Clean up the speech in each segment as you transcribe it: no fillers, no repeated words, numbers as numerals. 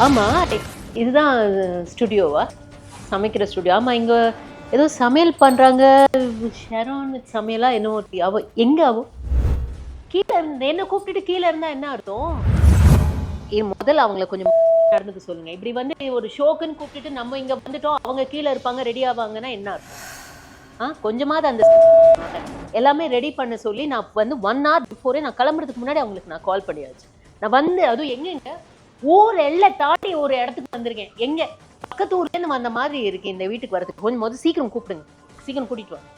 ஆமா, இதுதான் ஸ்டுடியோவா? சமைக்கிற ஸ்டுடியோ. ஆமா, இங்க ஏதோ சமையல் பண்றாங்க. ஷெரோன் சமையலா என்னமோ ஒருத்தி. அவ எங்க அவ? கீழ இருந்து என்ன கூப்பிட்டுட்டு கீழ இருந்தா என்ன அர்த்தம்? முதல்ல அவங்கள கொஞ்சம் நடந்துக்க சொல்லுங்க. இப்படி வந்து ஒரு ஷோக்குன்னு கூப்பிட்டுட்டு நம்ம இங்க வந்துட்டோம், அவங்க கீழ இருப்பாங்க, ரெடி ஆவாங்கன்னா என்ன அர்த்தம்? கொஞ்சமாவது அந்த எல்லாமே ரெடி பண்ண சொல்லி நான் வந்து 1 ஹவர் பிஃபோரே நான் கிளம்புறதுக்கு முன்னாடி அவங்களுக்கு நான் கால் பண்ணியாச்சு. நான் வந்து அதுவும் எங்கங்க ஊர் எல்லை தாண்டி ஒரு இடத்துக்கு வந்திருக்கேன். எங்க பக்கத்து ஊர்ல இருந்து வந்த மாதிரி இருக்கு இந்த வீட்டுக்கு வரதுக்கு. கொஞ்சம் முதல்ல சீக்கிரம் கூப்பிடுங்க. சீக்கிரம் கூட்டிட்டு வாங்க.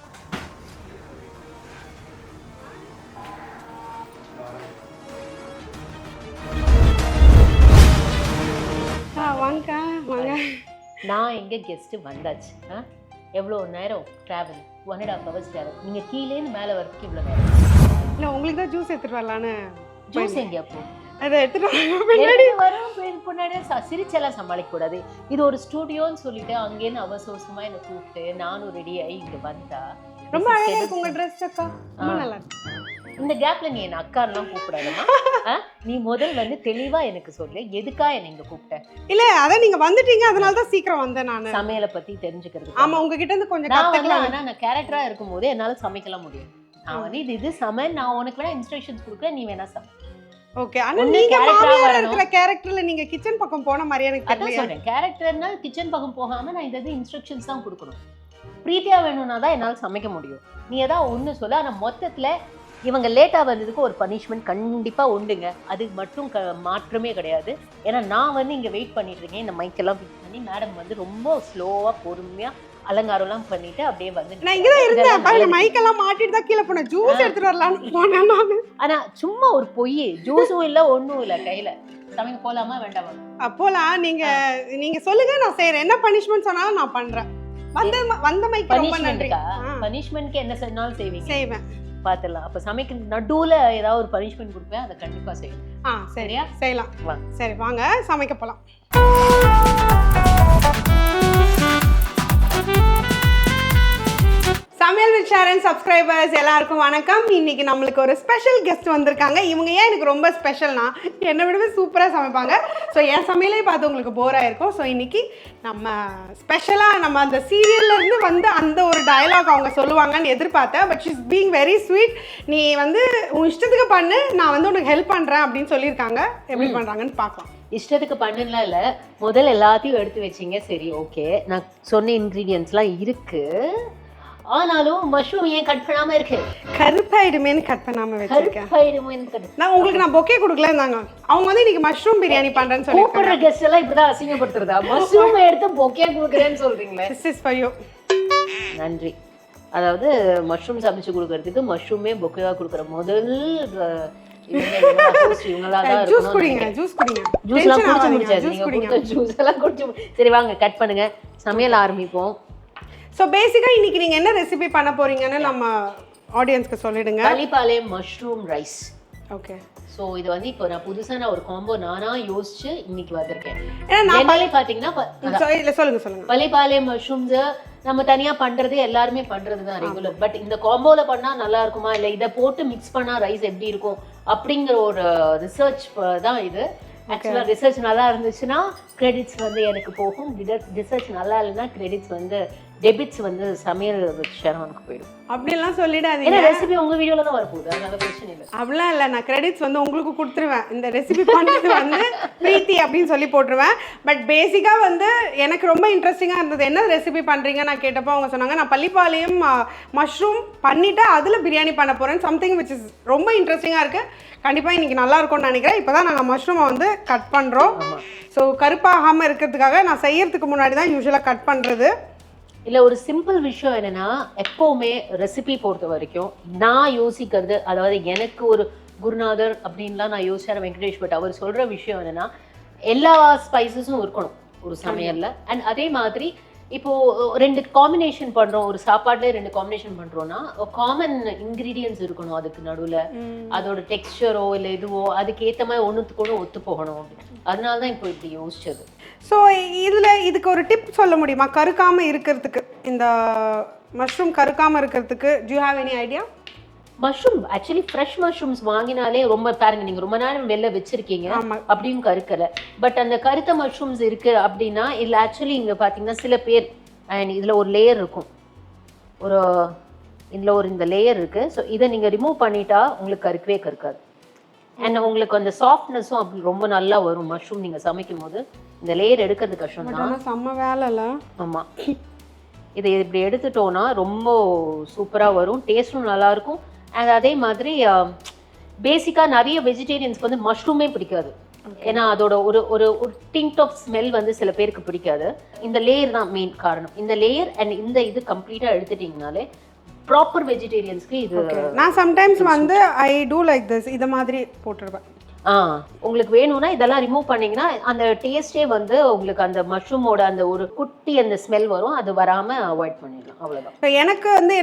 வாங்க வாங்க. நான் எங்க கெஸ்ட் வந்தாச்சு. எவ்வளோ நேரம் டிராவல்? 1.5 hours travel. நீங்க கீழேருந்து மேலே வரதுக்கு இவ்வளோ நேரம்? இல்லை, உங்களுக்கு தான் ஜூஸ் எடுத்துட்டு வரலான்னு. ஜூஸ் எங்க அப்போ? அதை எடுத்துட்டு வரும் பின்னாடி சிரிச்செல்லாம் சமாளிக்க கூடாது. இது ஒரு ஸ்டுடியோன்னு சொல்லிட்டு அங்கேருந்து அவசரமா என்னை கூப்பிட்டு நானும் ரெடி ஆகி இங்க வந்தா ரொம்ப அழகா இருக்கு உங்க ட்ரெஸ் அக்கா. ரொம்ப நல்லா இருக்கு. இந்த கேப்ல நீ என்ன அக்கான்லாம் கூப்பிடாதமா. நீ முதல் வந்து தெளிவா எனக்கு சொல்லு, எதுக்கா என்ன இங்க கூப்பிட்ட? இல்ல, அதான் நீங்க வந்துட்டீங்க, அதனால தான் சீக்கிரம் வந்தேன் நானு. சமையலை பத்தி தெரிஞ்சுக்கிறது. ஆமா, உங்ககிட்ட இருந்து கொஞ்சம் கத்துக்கலாம். ஆனா நான் கேரக்டரா இருக்கும்போது என்னால சமைக்கலாம் முடியும். நான் வந்து இது சமை, நான் உனக்கு வேணா இன்ஸ்ட்ரக்ஷன்ஸ் கொடுக்குறேன், நீ வேணா சமை. ஓகே. ஆனா நீங்க மாமியாரா இருக்கிற கேரக்டர்ல நீங்க கிச்சன் பக்கம் போன மாதிரி எனக்கு தெரியல. அதான் சொல்றேன், கேரக்டர்னா கிச்சன் பக்கம் போகாம நான் இந்த இன்ஸ்ட்ரக்ஷன்ஸ் தான் கொடுக்கணும். பிரீத்தியா வேணும்னா தான் என்னால சமைக்க முடியும். நீ ஏதாவது ஒண்ணு சொல்ல. ஆனா மொத்தத்துல இவங்க லேட்டா வந்ததுக்கு ஒரு பனிஷ்மெண்ட் கண்டிப்பா உண்டுங்க. அது மட்டும் மாற்றமே கிடையாது. ஏன்னா நான் வந்து இங்க வெயிட் பண்ணிட்டு இருக்கேன். இந்த மைக்கெல்லாம் ஃபிக்ஸ் பண்ணி மேடம் வந்து ரொம்ப ஸ்லோவா பொறுமையா அலங்காரம்லாம் பண்ணிட்டு அப்படியே வந்து நான் இங்க தான் இருந்தேன். மைக்கெல்லாம் மாட்டிட்டு தான் கீழே போனேன். ஜூஸ் எடுத்துட்டு வரலாம்னு போனேன் நானு. ஆனா சும்மா ஒரு பொய், ஜூஸும் இல்ல ஒண்ணும் இல்ல கையில. சமைக்க போலாமா வேண்டாமா? அப்போலாம் நீங்க சொல்லுங்க, நான் செய்யறேன். என்ன பனிஷ்மெண்ட் சொன்னாலும் நான் பண்றேன். வந்த மைக்கு ரொம்ப நன்றி. பனிஷ்மென்ட்க்கு என்ன சொன்னாலும் செய்வேன். பாத்துலாம். அப்ப சமைக்க நடுவுல ஏதாவது ஒரு பனிஷ்மெண்ட் கொடுப்பேன், அதை கண்டிப்பா செய்யணும். சரியா? செய்யலாம். சரி, வாங்க சமைக்க போலாம். சமையல் வித் ஷாரன் சப்ஸ்கிரைபர்ஸ் எல்லாருக்கும் வணக்கம். இன்னைக்கு நம்மளுக்கு ஒரு ஸ்பெஷல் கெஸ்ட் வந்திருக்காங்க. இவங்க ஏன் எனக்கு ரொம்ப ஸ்பெஷல்னா, என்னை விடவே சூப்பராக சமைப்பாங்க. ஸோ என் சமையலே பார்த்து உங்களுக்கு போராக இருக்கும். ஸோ இன்னைக்கு நம்ம ஸ்பெஷலாக நம்ம அந்த சீரியல்லேருந்து வந்து அந்த ஒரு டயலாக் அவங்க சொல்லுவாங்கன்னு எதிர்பார்த்தேன். But she's being very sweet. நீ வந்து உன் இஷ்டத்துக்கு பண்ணு, நான் வந்து உனக்கு ஹெல்ப் பண்ணுறேன் அப்படின்னு சொல்லியிருக்காங்க. எப்படி பண்ணுறாங்கன்னு பார்க்கலாம். இஷ்டத்துக்கு பண்ணுலாம் இல்லை, முதல்ல எல்லாத்தையும் எடுத்து வச்சிங்க. சரி, ஓகே. நான் சொன்ன இன்க்ரீடியன்ட்ஸ்லாம் இருக்கு. ஆனாலும் மஷ்ரூம் ஏன் கட் பண்ணாம இருக்கு? கருப்பாயிடுமேன்னு கட் பண்ணாம வச்சிருக்கேன். நான் உங்களுக்கு பொக்கே கொடுக்கலன்னாங்க. அவங்க வந்து இன்னைக்கு மஷ்ரூம் பிரியாணி பண்றேன்னு சொல்லி கூப்பிடுற கெஸ்ட் எல்லாம் இப்படிதான் அசிங்கப்படுத்துறதா? மஷ்ரூம் எடுத்து பொக்கே கொடுக்குறேன்னு சொல்றீங்களே. This is for you. நன்றி. அதாவது மஷ்ரூம் சமைச்சு கொடுக்கறதுக்கு மஷ்ரூமே பொக்கேவா கொடுக்குற முதல் சரி, வாங்க கட் பண்ணுங்க, சமையல் ஆரம்பிப்போம். ஸோ பேசிக்காக இன்னைக்கு நீங்கள் என்ன ரெசிபி பண்ண போறீங்கன்னு நம்ம ஆடியன்ஸ்க்கு சொல்லிடுங்க. Pallipalayam mushroom rice. Okay. So இது வந்து இப்போ நான் புதுசாக ஒரு காம்போ நானா யோசிச்சு இன்னைக்கு வந்திருக்கேன். பார்த்தீங்கன்னா சொல்லுங்க. பள்ளிப்பாளையம் மஷ்ரூம்ஸ் நம்ம தனியா பண்றது எல்லாருமே பண்றது தான் ரெகுலர். பட் இந்த காம்போல பண்ணா நல்லா இருக்குமா, இல்லை இதை போட்டு மிக்ஸ் பண்ணா ரைஸ் எப்படி இருக்கும் அப்படிங்கிற ஒரு ரிசர்ச் தான் இது. ஆக்சுவலாக ரிசர்ச் நல்லா இருந்துச்சுன்னா கிரெடிட்ஸ் வந்து எனக்கு போகும். ரிசர்ச் நல்லா இல்லைன்னா கிரெடிட்ஸ் வந்து டெபிட்ஸ் வந்து சமையல் ஷெரோனுக்கு போயிடும். அப்படிலாம் சொல்லிடாதீங்க. ரெசிபி உங்க வீடியோல தான் வரப்போகுது, அதனால பிரச்சனை இல்லை. அப்படிலாம் இல்லை, நான் கிரெடிட்ஸ் வந்து உங்களுக்கு கொடுத்துருவேன். இந்த ரெசிபி பண்ணது வந்து பிரீத்தி அப்படின்னு சொல்லி போட்டுருவேன். பட் பேசிக்காக வந்து எனக்கு ரொம்ப இன்ட்ரெஸ்டிங்காக இருந்தது. என்ன ரெசிபி பண்ணுறீங்க நான் கேட்டப்போ அவங்க சொன்னாங்க, நான் பள்ளிப்பாளையம் மஷ்ரூம் பண்ணிவிட்டு அதில் பிரியாணி பண்ண போகிறேன். சம்திங் விச் இஸ் ரொம்ப இன்ட்ரெஸ்டிங்காக இருக்குது. கண்டிப்பாக இன்றைக்கி நல்லா இருக்கும்னு நினைக்கிறேன். இப்போ தான் நாங்கள் மஷ்ரூமை வந்து கட் பண்ணுறோம். ஸோ கருப்பாகாமல் இருக்கிறதுக்காக நான் செய்யறதுக்கு முன்னாடி தான் யூஸ்வலாக கட் பண்ணுறது. இல்லை, ஒரு சிம்பிள் விஷயம் என்னன்னா, எப்போவுமே ரெசிபி பொறுத்த வரைக்கும் நான் யோசிக்கிறது, அதாவது எனக்கு ஒரு குருநாதர் அப்படின்லாம் நான் யோசிச்சார் வெங்கடேஷ் பட் அவர் சொல்கிற விஷயம் என்னன்னா, எல்லா ஸ்பைசஸும் இருக்கணும் ஒரு சமையலில். அண்ட் அதே மாதிரி இப்போது 2 காம்பினேஷன் பண்ணுறோம், ஒரு சாப்பாட்டில் 2 காம்பினேஷன் பண்ணுறோன்னா காமன் இன்க்ரீடியன்ஸ் இருக்கணும் அதுக்கு நடுவில். அதோட டெக்ஸ்சரோ இல்லை எதுவோ அதுக்கு ஏற்ற மாதிரி ஒன்றுத்துக்கு ஒன்று ஒத்து போகணும் அப்படின்னு. அதனால தான் இப்போ இப்படி யோசிச்சது. ஸோ இதுக்கு ஒரு டிப் சொல்ல முடியுமா கருக்காமல் இருக்கிறதுக்கு? இந்த மஷ்ரூம் கருக்காமல் இருக்கிறதுக்கு do you have any idea? Mushroom actually fresh mushrooms வாங்கினாலே ரொம்ப பாருங்க, நீங்க ரொம்ப நேரம் வெளில வச்சிருக்கீங்க அப்படியும் கருக்கலை. பட் அந்த கருத்த மஷ்ரூம்ஸ் இருக்கு அப்படின்னா இல்லை ஆக்சுவலி இங்கே பார்த்தீங்கன்னா சில பேர் அண்ட் இதில் ஒரு லேயர் இருக்கும், இந்த லேயர் இருக்கு. ஸோ இதை நீங்கள் ரிமூவ் பண்ணிட்டா உங்களுக்கு கருக்கவே கருக்காது. அண்ட் உங்களுக்கு அந்த சாஃப்ட்னஸும் அப்படி ரொம்ப நல்லா வரும். மஷ்ரூம் நீங்கள் சமைக்கும் போது இந்த லேயர் எடுக்கிறது கஷ்டம் தான். செம்ம வேலைல. ஆமாம், இதை இப்படி எடுத்துட்டோன்னா ரொம்ப சூப்பராக வரும், டேஸ்ட்டும் நல்லாயிருக்கும். அண்ட் அதே மாதிரி பேசிக்காக நிறைய வெஜிடேரியன்ஸ்க்கு வந்து மஷ்ரூமே பிடிக்காது. ஏன்னா அதோட ஒரு ஒரு ஒரு டிங்க் ஆஃப் ஸ்மெல் வந்து சில பேருக்கு பிடிக்காது. இந்த லேயர் தான் மெயின் காரணம். இந்த லேயர் அண்ட் இந்த இது கம்ப்ளீட்டாக எடுத்துட்டிங்கனாலே ப்ராப்பர் வெஜிடேரியன்ஸ்க்கு இது. நான் சம்டைம்ஸ் வந்து ஐ டூ லைக் திஸ், இத மாதிரி போட்டுருவேன். உங்களுக்கு வேணும்னா இதெல்லாம் ரிமூவ் பண்ணீங்கன்னா அந்த டேஸ்டே வந்து உங்களுக்கு அந்த மஷ்ரூமோட அந்த ஒரு குட்டி அந்த ஸ்மெல் வரும், அது வராம அவாய்ட் பண்ணிடலாம். அவ்வளவுதான். இப்போ எனக்கு வந்து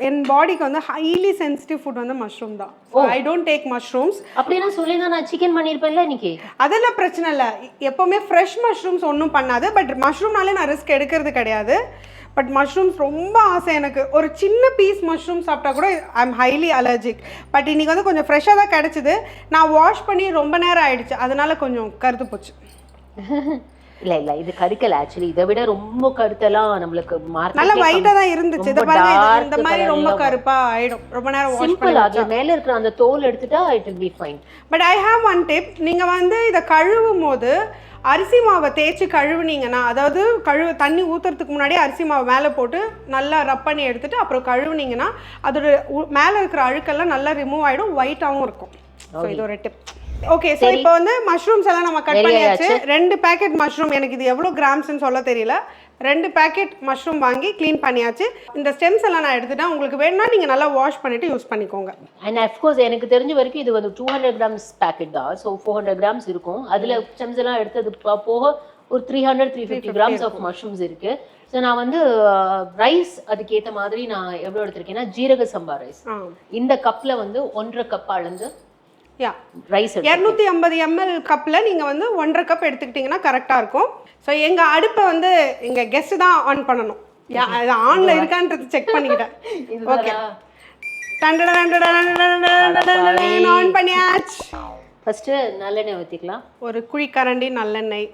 என் பாடிக்கு வந்து ஹைலி சென்சிட்டிவ் ஃபுட் வந்து மஷ்ரூம் தான். I don't take mushrooms. அப்படின்னா சொல்லினா நான் சிக்கன் பண்ணியிருப்பேன்ல இன்னைக்கு. அதெல்லாம் பிரச்சனை இல்லை, எப்போவுமே ஃப்ரெஷ் மஷ்ரூம்ஸ் ஒன்றும் பண்ணாது. பட் மஷ்ரூம்னாலே நான் ரிஸ்க் எடுக்கிறது கிடையாது. பட் மஷ்ரூம்ஸ் ரொம்ப ஆசை எனக்கு. ஒரு சின்ன பீஸ் மஷ்ரூம் சாப்பிட்டா கூட I am highly allergic. But இன்றைக்கி வந்து கொஞ்சம் ஃப்ரெஷ்ஷாக தான் கிடச்சிது. நான் வாஷ் பண்ணி ரொம்ப நேரம் ஆயிடுச்சு, அதனால கொஞ்சம் கருத்து போச்சு. இல்லை இது கருக்கல். ஆக்சுவலி இதை விட ரொம்ப கருத்தெல்லாம் நம்மளுக்கு நல்ல ஒயிட்டாக தான் இருந்துச்சு. இதை பாருங்க, இந்த மாதிரி ரொம்ப கருப்பாக ஆகிடும் ரொம்ப நேரம் வாஷ் பண்ணி. அது மேலே இருக்கிற அந்த தோல் எடுத்துட்டா it will be fine. But I have one tip. நீங்கள் வந்து இதை கழுவும் போது அரிசி மாவை தேய்ச்சி கழுவுனீங்கன்னா, அதாவது தண்ணி ஊற்றுறதுக்கு முன்னாடி அரிசி மாவை மேலே போட்டு நல்லா ரப் பண்ணி எடுத்துட்டு அப்புறம் கழுவுனீங்கன்னா அதோட மேலே இருக்கிற அழுக்கெல்லாம் நல்லா ரிமூவ் ஆகிடும், ஒயிட்டாகவும் இருக்கும். ஸோ இது ஒரு டிப். ஓகே, ஸோ இப்போ வந்து மஷ்ரூம்ஸ் எல்லாம் நம்ம கட் பண்ணியாச்சு. 2 பேக்கெட் மஷ்ரூம், எனக்கு இது எவ்வளோ கிராம்ஸ்ன்னு சொல்ல தெரியல. 2 பேக்கெட் மஷ்ரூம் வாங்கி க்ளீன் பண்ணியாச்சு. இந்த ஸ்டெம்ஸ் எல்லாம் நான் எடுத்துட்டேன். உங்களுக்கு வேணும்னா நீங்கள் நல்லா வாஷ் பண்ணிவிட்டு யூஸ் பண்ணிக்கோங்க. அண்ட் அஃப்கோர்ஸ் எனக்கு தெரிஞ்ச வரைக்கும் இது வந்து 200 கிராம்ஸ் பேக்கெட் தான். ஸோ 400 கிராம்ஸ் இருக்கும். அதில் ஸ்டெம்ஸ் எல்லாம் எடுத்தது போக ஒரு 300-350 கிராம்ஸ் ஆஃப் மஷ்ரூம்ஸ் இருக்குது. ஸோ நான் வந்து ரைஸ் அதுக்கேற்ற மாதிரி நான் எவ்வளோ எடுத்திருக்கேன்னா, ஜீரக சம்பா ரைஸ் இந்த கப்பில் வந்து 1.5 கப் அளந்து ரைஸ் 250 ml கப்பில் நீங்கள் வந்து 1.5 கப் எடுத்துக்கிட்டிங்கன்னா கரெக்டாக இருக்கும். ஸோ எங்கள் அடுப்பை வந்து எங்கள் கெஸ்ட்டு தான் ஆன் பண்ணணும். அது ஆனில் இருக்கான்றது செக் பண்ணிக்கிட்டேன். ஓகே, ஆன் பண்ணியாச்சு. ஃபஸ்ட்டு நல்லெண்ணெய் ஊற்றிக்கலாம். ஒரு குழிக்கரண்டி நல்லெண்ணெய்.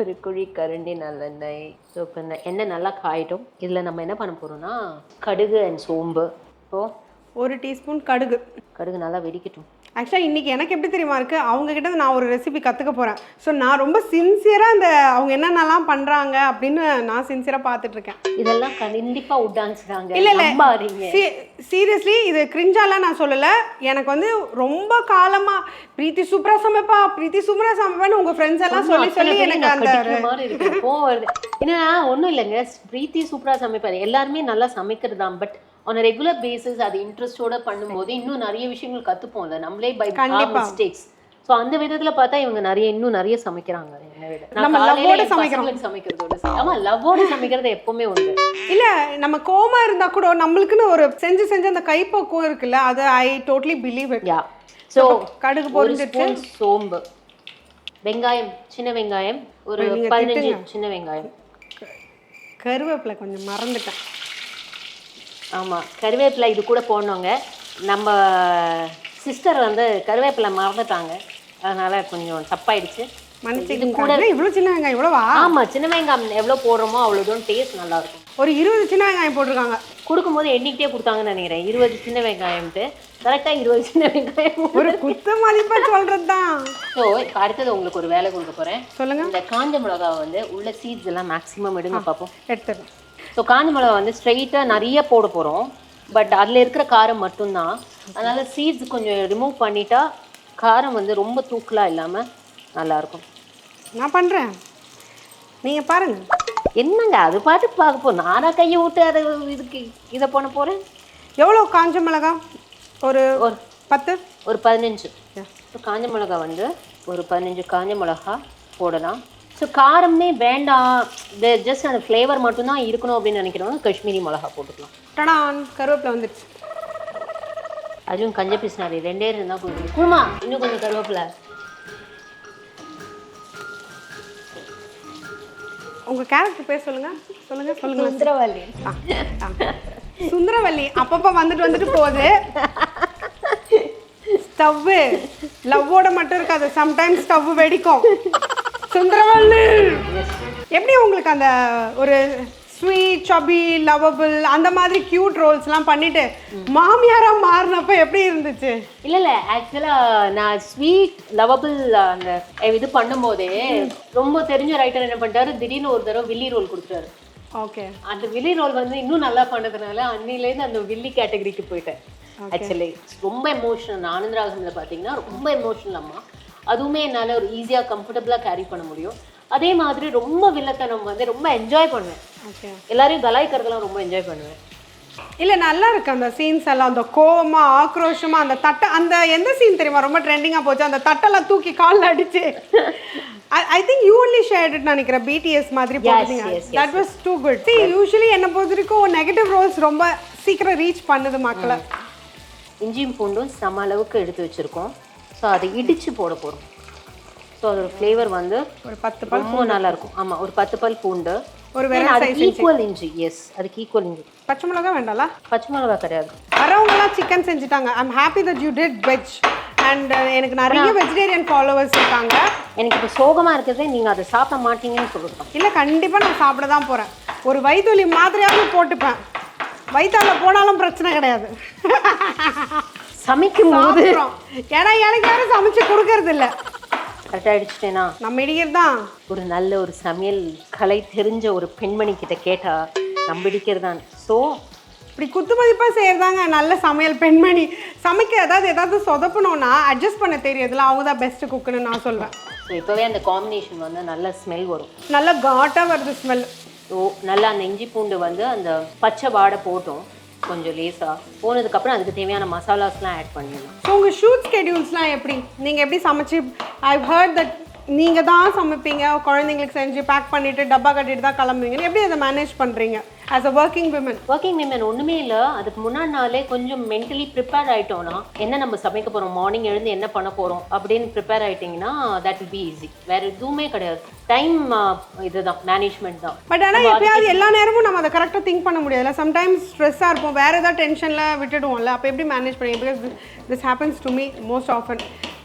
ஒரு குழிக்கரண்டி நல்லெண்ணெய். ஸோ இப்போ இந்த எண்ணெய் நல்லா காயிட்டும். இதில் நம்ம என்ன பண்ண போகிறோம்னா கடுகு அண்ட் சோம்பு. இப்போது 1 டீஸ்பூன் கடுகு. கடுகு நல்லா வெடிக்கட்டும். ஆக்சுவலாக இன்றைக்கி எனக்கு எப்படி தெரியுமா இருக்குது, அவங்கக்கிட்ட நான் ஒரு ரெசிபி கற்றுக்க போகிறேன். ஸோ நான் ரொம்ப சின்சியராக அந்த அவங்க என்னென்னலாம் பண்ணுறாங்க அப்படின்னு நான் சின்சியராக பார்த்துட்ருக்கேன். இதெல்லாம் கண்டிப்பாக உட்டான்ஸுதாங்க. இல்லை சீரியஸ்லி இது கிரிஞ்சாலாம் நான் சொல்லலை. எனக்கு வந்து ரொம்ப காலமாக பிரீத்தி சூப்பராக சமைப்பான்னு உங்கள் ஃப்ரெண்ட்ஸ் எல்லாம் சொல்லி எனக்கு அந்த ஏன்னா ஒன்றும் இல்லைங்க, பிரீத்தி சூப்பராக சமைப்பாரு, எல்லாருமே நல்லா சமைக்கிறது தான். பட் ஆன் ரெகுலர் பேசிஸ் அது இன்ட்ரெஸ்டோட பண்ணும்போது இன்னும் நிறைய விஷயங்கள் கற்றுப்போம்ல நம்மளே பை மிஸ்டேக்ஸ். ஸோ அந்த விதத்தில் பார்த்தா இவங்க இன்னும் நிறைய சமைக்கிறாங்க. சமைக்கிறதோட ஆமாம், லவ்வோட சமைக்கிறது எப்பவுமே உண்டு. இல்லை நம்ம கோமா இருந்தால் கூட நம்மளுக்குன்னு ஒரு செஞ்சு அந்த கைப்பக்குவம் இருக்குல்ல, அது I totally believe it. Yeah. So கடுகு பொரிஞ்சிட்டு, சோம்பு, வெங்காயம், சின்ன வெங்காயம் ஒரு 15 சின்ன வெங்காயம், கருவேப்பிலை கொஞ்சம் மறந்துட்டேன். ஆமாம், கருவேப்பிலை இது கூட போடணுங்க. நம்ம சிஸ்டர் வந்து கருவேப்பிலை மறந்துட்டாங்க, அதனால் கொஞ்சம் தப்பாயிடுச்சு. இது கூட இவ்வளோ சின்ன வெங்காயம் இவ்வளோவா? ஆமாம், சின்ன வெங்காயம் எவ்வளோ போடுறோமோ அவ்வளோதான் டேஸ்ட் நல்லாயிருக்கும். ஒரு 20 சின்ன வெங்காயம் போட்டிருக்காங்க. கொடுக்கும்போது எண்ணிக்கிட்டே கொடுத்தாங்கன்னு நினைக்கிறேன். 20 சின்ன வெங்காயம்ட்டு கரெக்டாக 20 சின்ன வெங்காயம். ஒரு குத்த மதிப்பாக சொல்கிறது தான். ஸோ இப்போ அடுத்தது உங்களுக்கு ஒரு வேலை கொடுக்க போகிறேன். சொல்லுங்கள். இந்த காஞ்ச மிளகாவை வந்து உள்ள சீட்ஸ் எல்லாம் மேக்ஸிமம் எடுங்க பார்ப்போம். எடுத்துருங்க. ஸோ காஞ்ச மிளகா வந்து ஸ்ட்ரெயிட்டாக நிறைய போட போகிறோம். பட் அதில் இருக்கிற காரம் மட்டும்தான். அதனால் சீட்ஸ் கொஞ்சம் ரிமூவ் பண்ணிட்டா காரம் வந்து ரொம்ப தூக்கலாக இல்லாமல் நல்லாயிருக்கும். நான் பண்ணுறேன், நீங்கள் பாருங்கள். என்னங்க அது பாட்டு பார்க்க போ, நானாக கையை விட்டு அதை இதுக்கு இதை பண்ண போகிறேன். எவ்வளோ காஞ்ச மிளகா? ஒரு 10 ஒரு 15. காஞ்ச மிளகா வந்து ஒரு 15 காஞ்ச மிளகா போடலாம். ஸோ காரமே வேண்டாம், இந்த ஜஸ்ட் அந்த ஃப்ளேவர் மட்டும்தான் இருக்கணும் அப்படின்னு நினைக்கிறவங்க காஷ்மீரி மிளகா போட்டுக்கலாம். டடான், கருவேப்பிலை வந்துடுச்சு. அதுவும் கஞ்ச பிஸ்னாரி 2 இருந்தால் கொடுக்கணும். குருமா இன்னும் கொஞ்சம் கருவேப்பிலை. உங்கள் கேரக்டர் பேர் சொல்லுங்கள். சுந்தரவல்லி. சுந்தரவல்லி அப்பப்போ வந்துட்டு போகுது. ஸ்டவ்வு லவ்வோட மட்டும் இருக்காது, சம்டைம்ஸ் ஸ்டவ் வெடிக்கும். சுந்தரவல்லி எப்படி உங்களுக்கு அந்த ஒரு ஸ்வீட் சபி லவபிள் அந்த மாதிரி கியூட் ரோல்ஸ்லாம் பண்ணிட்டு மாமியாரா மாறினப்ப எப்படி இருந்துச்சு? இல்ல ஆக்சுவலா நான் ஸ்வீட் லவபிள் அந்த இது பண்ணும்போதே ரொம்ப தெரிஞ்ச ரைட்டர் என்ன பண்ணிட்டாரு, திடீர்னு ஒரு தடவை வில்லி ரோல் கொடுத்துட்டாரு. ஓகே. அந்த வில்லி ரோல் வந்து இன்னும் நல்லா பண்ணதுனால அன்னிலேருந்து அந்த வில்லி கேட்டகரிக்கு போயிட்டேன். ஆக்சுவலி ரொம்ப எமோஷனல். ஆனந்தராகம்ல பார்த்தீங்கன்னா ரொம்ப எமோஷனல் அம்மா. அதுவுமே என்னால் ஒரு ஈஸியாக கம்ஃபர்டபுளாக கேரி பண்ண முடியும். அதே மாதிரி ரொம்ப வில்லத்தனம் வந்து ரொம்ப என்ஜாய் பண்ணுவேன். ஓகே. எல்லாரையும் கலாய்க்கிறதுலாம் ரொம்ப என்ஜாய் பண்ணுவேன். இல்லை நல்லா இருக்கு அந்த சீன்ஸ் எல்லாம், அந்த கோவமா ஆக்ரோஷமா அந்த தட்டை, அந்த எந்த சீன் தெரியுமா ரொம்ப ட்ரெண்டிங்காக போச்சு, அந்த தட்டெல்லாம் தூக்கி காலில் அடிச்சு. I think you only shared it நினைக்கிறேன், BTS மாதிரி போட்டீங்க. That was too good. See, usually என்ன பொறுத்திருக்கும் நெகட்டிவ் ரோல்ஸ் ரொம்ப சீக்கிரம் ரீச் பண்ணுது மக்களை. இஞ்சியும் பூண்டும் சம அளவுக்கு எடுத்து வச்சுருக்கோம். ஸோ அதை இடித்து போட போகிறோம். ஸோ அதோட ஃப்ளேவர் வந்து ஒரு 10 பல் ரொம்ப நல்லா இருக்கும். ஆமாம், ஒரு 10 பல் பூண்டு, ஒரு வேற சைஸ் ஈக்குவல் இஞ்சி. எஸ், அதுக்கு ஈக்குவல் இஞ்சி. பச்சை மிளகா வேண்டாம்ல? பச்சை மிளகா கிடையாது. வரவங்களாம் சிக்கன் செஞ்சுட்டாங்க. I am happy that you did veg. And எனக்கு நிறைய வெஜிடேரியன் ஃபாலோவர்ஸ் இருக்காங்க. எனக்கு இப்போ சோகமாக இருக்கிறதே நீங்கள் அதை சாப்பிட மாட்டீங்கன்னு சொல்லுறோம். இல்லை கண்டிப்பாக நான் சாப்பிட தான் போகிறேன். ஒரு வயிற்றுலி மாதிரியாவது போட்டுப்பேன். வயிற்றால போனாலும் பிரச்சனை கிடையாது. சமைக்கும் போது ஏன்னா எனக்கு யாரும் சமைச்சு கொடுக்கறது இல்லை. கரெக்டாக அடிச்சிட்டேனா? நம்ம இடிக்கிறது தான். ஒரு நல்ல ஒரு சமையல் கலை தெரிஞ்ச ஒரு பெண்மணி கிட்ட கேட்டால் நம்ம இடிக்கிறதான். ஸோ இப்படி குத்துமதிப்பாக செய்கிறதாங்க நல்ல சமையல் பெண்மணி. சமைக்க ஏதாவது சொதப்பணும்னா அட்ஜஸ்ட் பண்ண தெரியுதுல, அவங்க தான் பெஸ்ட்டு குக்குன்னு நான் சொல்வேன். ஸோ இப்போவே அந்த காம்பினேஷன் வந்து நல்ல ஸ்மெல் வரும். நல்லா காட்டாக வருது ஸ்மெல். ஸோ நல்லா அந்த இஞ்சி பூண்டு வந்து அந்த பச்சை வாடை போட்டோம் கொஞ்சம் லேசாக. போனதுக்கப்புறம் அதுக்கு தேவையான மசாலாஸ்லாம் ஆட் பண்ணிடலாம். ஸோ உங்கள் ஷூட் ஸ்கெடியூல்ஸ்லாம் எப்படி? நீங்கள் எப்படி சமைச்சு, ஐ ஹர்ட் தட் நீங்கள் தான் சமைப்பீங்க, குழந்தைங்களுக்கு செஞ்சு பேக் பண்ணிவிட்டு டப்பா கட்டிட்டு தான் கிளம்புவீங்கன்னு, எப்படி அதை மேனேஜ் பண்ணுறீங்க as a working women? Working women ஒன்றுமே இல்லை. அதுக்கு முன்னாடி நாளே கொஞ்சம் மென்டலி ப்ரிப்பேர் ஆகிட்டோன்னா, என்ன நம்ம சமைக்க போகிறோம், மார்னிங் எழுந்து என்ன பண்ண போகிறோம் அப்படின்னு ப்ரிப்பேர் ஆகிட்டிங்கன்னா தட் வில் பி ஈஸி. வேறு எதுவுமே கிடையாது. டைம் இதுதான், மேனேஜ்மெண்ட் தான். பட் ஆனால் எப்பயாவது எல்லா நேரமும் நம்ம அதை கரெக்டாக திங்க் பண்ண முடியாதுல்ல. சம்டைம்ஸ் ஸ்ட்ரெஸ்ஸாக இருப்போம், வேறு ஏதாவது டென்ஷனில் விட்டுடுவோம்ல. அப்போ எப்படி மேனேஜ் பண்ணுவீங்க? Because this happens to me most often.